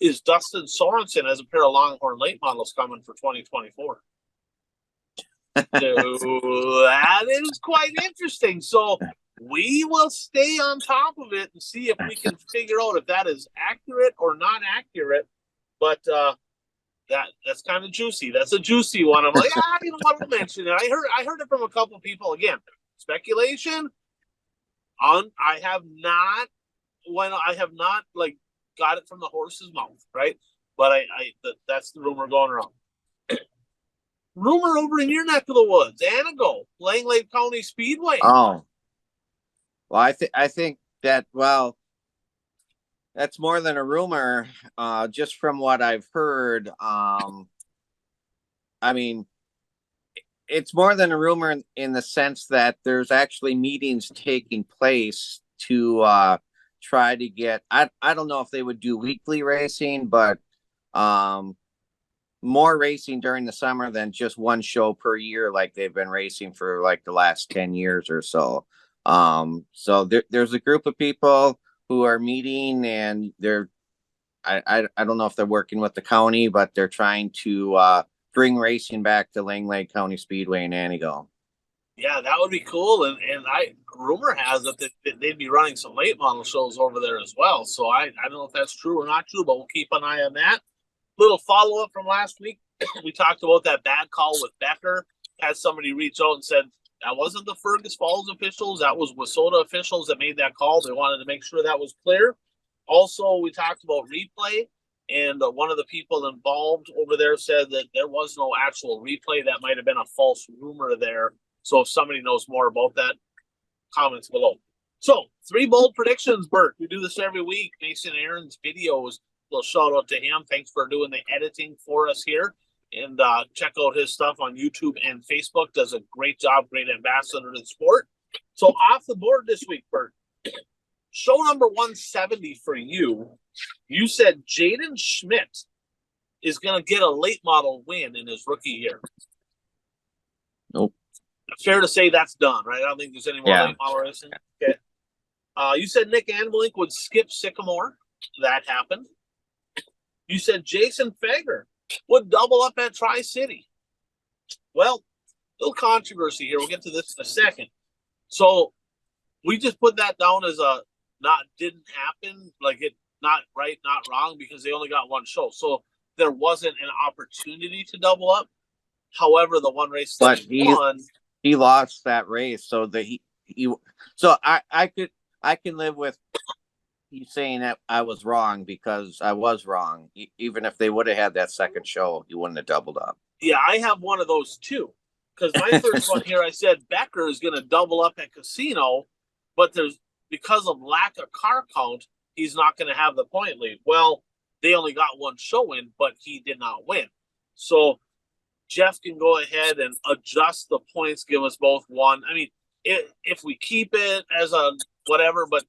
is Dustin Sorensen has a pair of Longhorn late models coming for 2024. So that is quite interesting. So we will stay on top of it and see if we can figure out if that is accurate or not accurate. But that's kind of juicy. That's a juicy one. I'm like, you don't want to mention it. I heard it from a couple of people. Again, speculation. I have not like got it from the horse's mouth, right? But that's the rumor going around. Rumor over in your neck of the woods, Anago, Langley County Speedway. Oh, well, I think that, well, that's more than a rumor. Just from what I've heard, I mean, it's more than a rumor in the sense that there's actually meetings taking place to try to get. I don't know if they would do weekly racing, but more racing during the summer than just one show per year, like they've been racing for like the last 10 years or so. So there's a group of people who are meeting, and I don't know if they're working with the county, but they're trying to bring racing back to Langley County Speedway in Anago. Yeah, that would be cool. And rumor has it that they'd be running some late model shows over there as well. So I don't know if that's true or not true, but we'll keep an eye on that. Little follow-up from last week. We talked about that bad call with Becker. Had somebody reach out and said that wasn't the Fergus Falls officials. That was Wissota officials that made that call. They wanted to make sure that was clear. Also, we talked about replay, and one of the people involved over there said that there was no actual replay. That might have been a false rumor there. So if somebody knows more about that, comments below. So 3 bold predictions, Bert. We do this every week. Mason Aaron's videos. Little shout out to him. Thanks for doing the editing for us here. And check out his stuff on YouTube and Facebook. Does a great job. Great ambassador to the sport. So off the board this week, Bert. Show number 170 for you. You said Jaden Schmidt is going to get a late model win in his rookie year. Nope. Fair to say that's done, right? I don't think there's any more late model racing. Okay. You said Nick Anvelink would skip Sycamore. That happened. You said Jason Fager would double up at Tri-City. Well, little controversy here. We'll get to this in a second. So we just put that down as a didn't happen, like it not right, not wrong, because they only got one show. So there wasn't an opportunity to double up. However, the one race that he lost that race, so that he so I can live with you saying that I was wrong, because I was wrong. Even if they would have had that second show, you wouldn't have doubled up. Yeah, I have one of those too. Because my first one here, I said Becker is going to double up at Casino, but because of lack of car count, he's not going to have the point lead. Well, they only got one show in, but he did not win. So Jeff can go ahead and adjust the points, give us both one. I mean, if we keep it as a whatever, but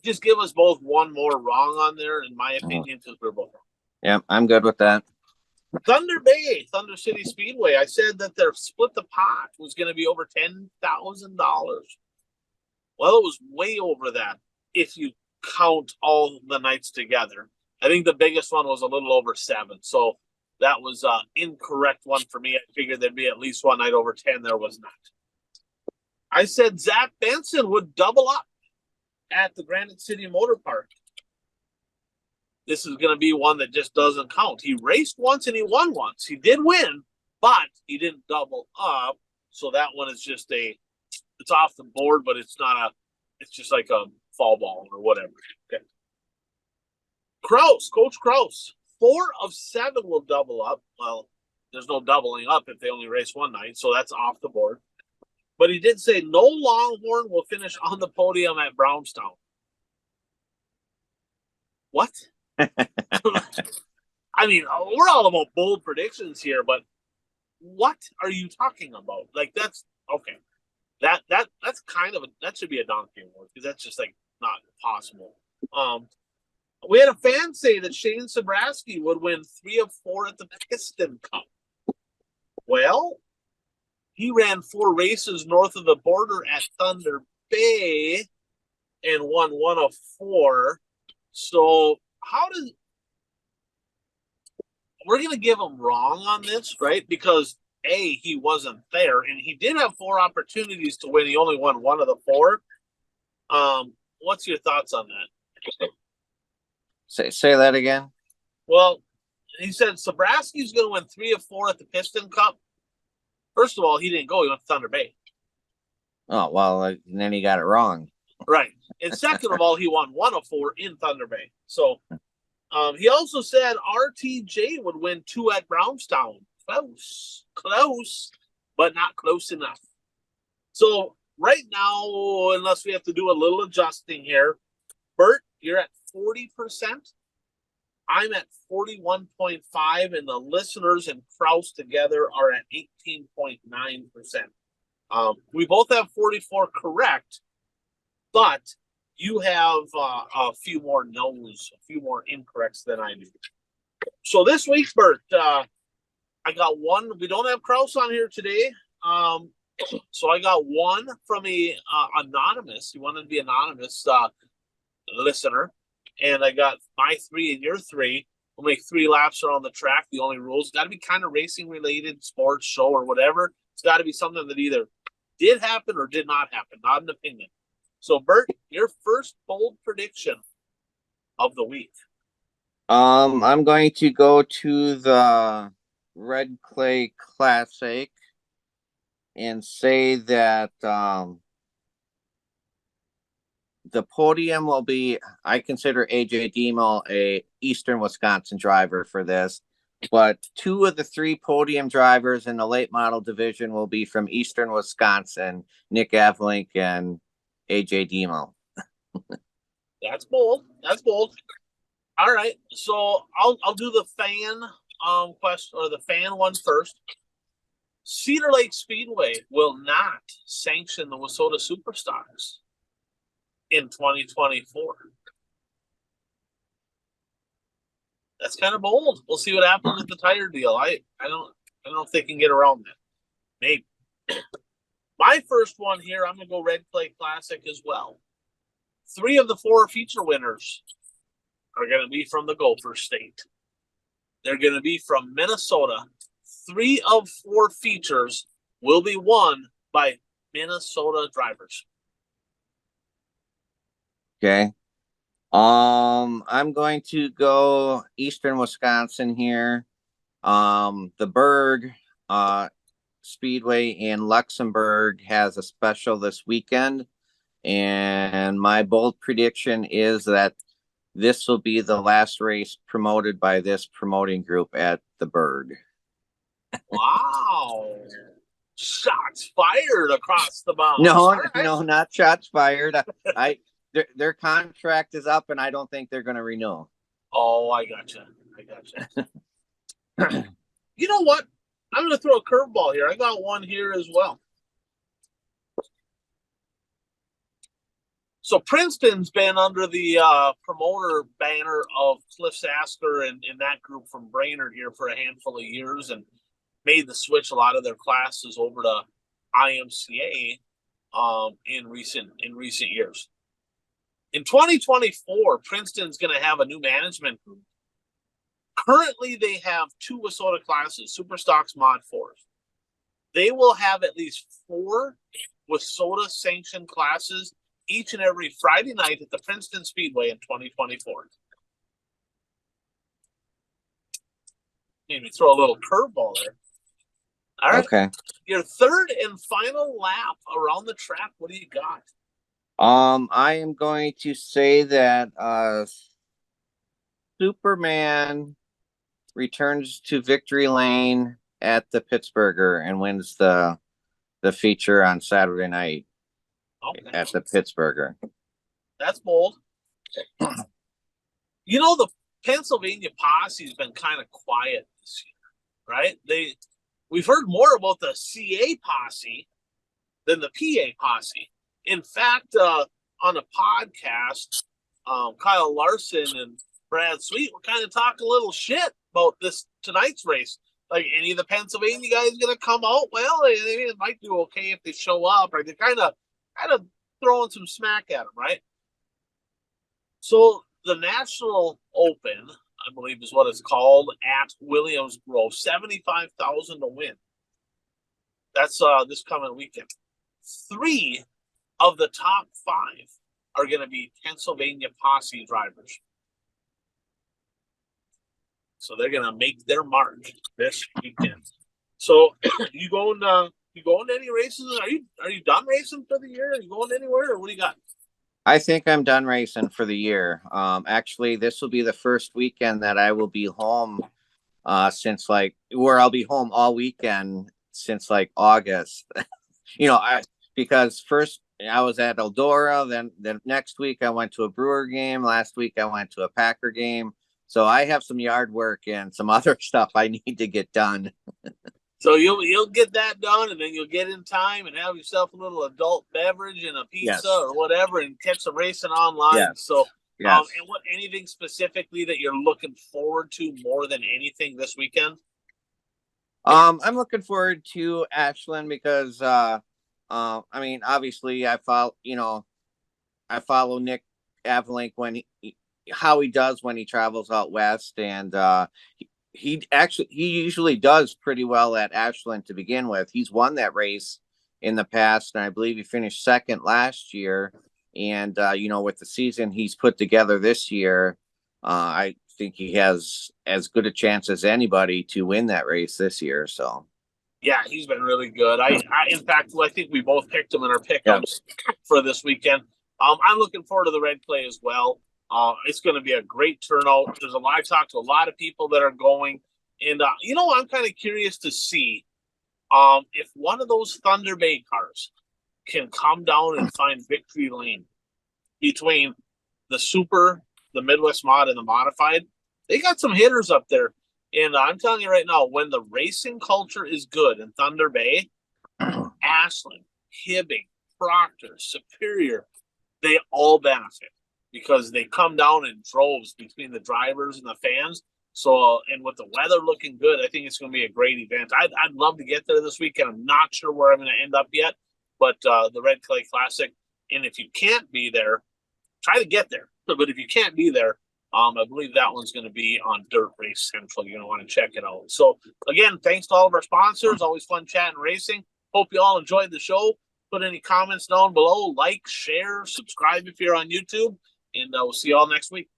just give us both one more wrong on there, in my opinion, because we're both wrong. Yeah, I'm good with that. Thunder Bay, Thunder City Speedway. I said that their split the pot was going to be over $10,000. Well, it was way over that if you count all the nights together. I think the biggest one was a little over 7. So that was an incorrect one for me. I figured there'd be at least one night over 10. There was not. I said Zach Benson would double up at the Granite City Motor Park. This is going to be one that just doesn't count. He raced once and he won once. He did win, but he didn't double up. So that one is just it's off the board, but it's not it's just like a fall ball or whatever. Okay. Kraus, Coach Kraus, 4 of 7 will double up. Well, there's no doubling up if they only race one night, so that's off the board. But he did say no Longhorn will finish on the podium at Brownstown. What? I mean, we're all about bold predictions here, but what are you talking about? Like, that's okay. That's kind of that should be a donkey award, because that's just like not possible. We had a fan say that Shane Sabraski would win 3 of 4 at the Piston Cup. Well, he ran 4 races north of the border at Thunder Bay and won 1 of 4. So we're going to give him wrong on this, right? Because he wasn't there, and he did have 4 opportunities to win. He only won 1 of the 4. What's your thoughts on that? Say that again. Well, he said Sabraski's going to win 3 of 4 at the Piston Cup. First of all, he didn't go. He went to Thunder Bay. Oh, well, and then he got it wrong. Right. And second of all, he won 1 of 4 in Thunder Bay. So he also said RTJ would win 2 at Brownstown. Close, but not close enough. So right now, unless we have to do a little adjusting here, Bert, you're at 40%. I'm at 41.5%, and the listeners and Kraus together are at 18.9%. We both have 44 correct, but you have a few more no's, a few more incorrects than I do. So this week, Bert, I got 1. We don't have Kraus on here today. So I got 1 from a anonymous. He wanted to be anonymous listener. And I got my 3 and your 3. We'll make 3 laps around the track. The only rules got to be kind of racing related, sports, show, or whatever. It's got to be something that either did happen or did not happen, not an opinion. So, Bert, your first bold prediction of the week. I'm going to go to the Red Clay Classic and say that the podium will be, I consider AJ Demo a Eastern Wisconsin driver for this, but 2 of the 3 podium drivers in the late model division will be from Eastern Wisconsin, Nick Avalink and AJ Demo. That's bold. That's bold. All right. So I'll do the fan question, or the fan one first. Cedar Lake Speedway will not sanction the Wissota Superstars in 2024. That's kind of bold. We'll see what happens with the tire deal. I don't know if they can get around that. Maybe. My first one here, I'm gonna go Red Clay Classic as well. 3 of the 4 feature winners are gonna be from the Gopher State. They're gonna be from Minnesota. 3 of 4 features will be won by Minnesota drivers. Okay. I'm going to go Eastern Wisconsin here. The Berg Speedway in Luxembourg has a special this weekend, and my bold prediction is that this will be the last race promoted by this promoting group at the Berg. Wow. Shots fired across the bound. No, not shots fired. their contract is up, and I don't think they're going to renew. Oh, I gotcha. You know what? I'm going to throw a curveball here. I got one here as well. So Princeton's been under the promoter banner of Cliff Sasker and that group from Brainerd here for a handful of years, and made the switch a lot of their classes over to IMCA in recent years. In 2024, Princeton's going to have a new management group. Currently, they have 2 WISSOTA classes, Superstocks Mod 4s. They will have at least 4 WISSOTA sanctioned classes each and every Friday night at the Princeton Speedway in 2024. Maybe throw a little curveball there. All right. Okay. Your third and final lap around the track. What do you got? I am going to say that Superman returns to victory lane at the Pittsburgher and wins the feature on Saturday night at the Pittsburgher. That's bold. You know, the Pennsylvania posse's been kind of quiet this year, right? We've heard more about the CA posse than the PA posse. In fact, on a podcast, Kyle Larson and Brad Sweet were kind of talking a little shit about tonight's race. Like, any of the Pennsylvania guys going to come out? Well, they might do okay if they show up. Right? They're kind of throwing some smack at them, right? So the National Open, I believe is what it's called, at Williams Grove, $75,000 to win. That's this coming weekend. 3 of the top 5 are going to be Pennsylvania posse drivers. So they're going to make their mark this weekend. So you going to any races? Are you done racing for the year? Are you going anywhere, or what do you got? I think I'm done racing for the year. Actually, this will be the first weekend that I will be home since where I'll be home all weekend since August. Because first I was at Eldora, then next week I went to a Brewer game. Last week I went to a Packer game. So I have some yard work and some other stuff I need to get done. So you'll get that done, and then you'll get in time and have yourself a little adult beverage and a pizza or whatever, and catch some racing online. Yes. So, yes. And anything specifically that you're looking forward to more than anything this weekend? I'm looking forward to Ashland because, obviously I follow Nick Avalink how he does when he travels out west, and he usually does pretty well at Ashland to begin with. He's won that race in the past, and I believe he finished second last year. And with the season he's put together this year, I think he has as good a chance as anybody to win that race this year. So yeah, he's been really good. In fact, I think we both picked him in our pickups for this weekend. I'm looking forward to the red clay as well. It's going to be a great turnout. I talked to a lot of people that are going, and I'm kind of curious to see if one of those Thunder Bay cars can come down and find victory lane between the Super, the Midwest Mod, and the Modified. They got some hitters up there, and I'm telling you right now, when the racing culture is good in Thunder Bay, Ashland, Hibbing, Proctor, Superior, they all benefit, because they come down in droves between the drivers and the fans. So, and with the weather looking good, I think it's going to be a great event. I'd love to get there this weekend. I'm not sure where I'm going to end up yet, but the Red Clay Classic. And if you can't be there, try to get there. But if you can't be there, I believe that one's going to be on Dirt Race Central. You're going to want to check it out. So, again, thanks to all of our sponsors. Always fun chatting racing. Hope you all enjoyed the show. Put any comments down below. Like, share, subscribe if you're on YouTube. And we'll see you all next week.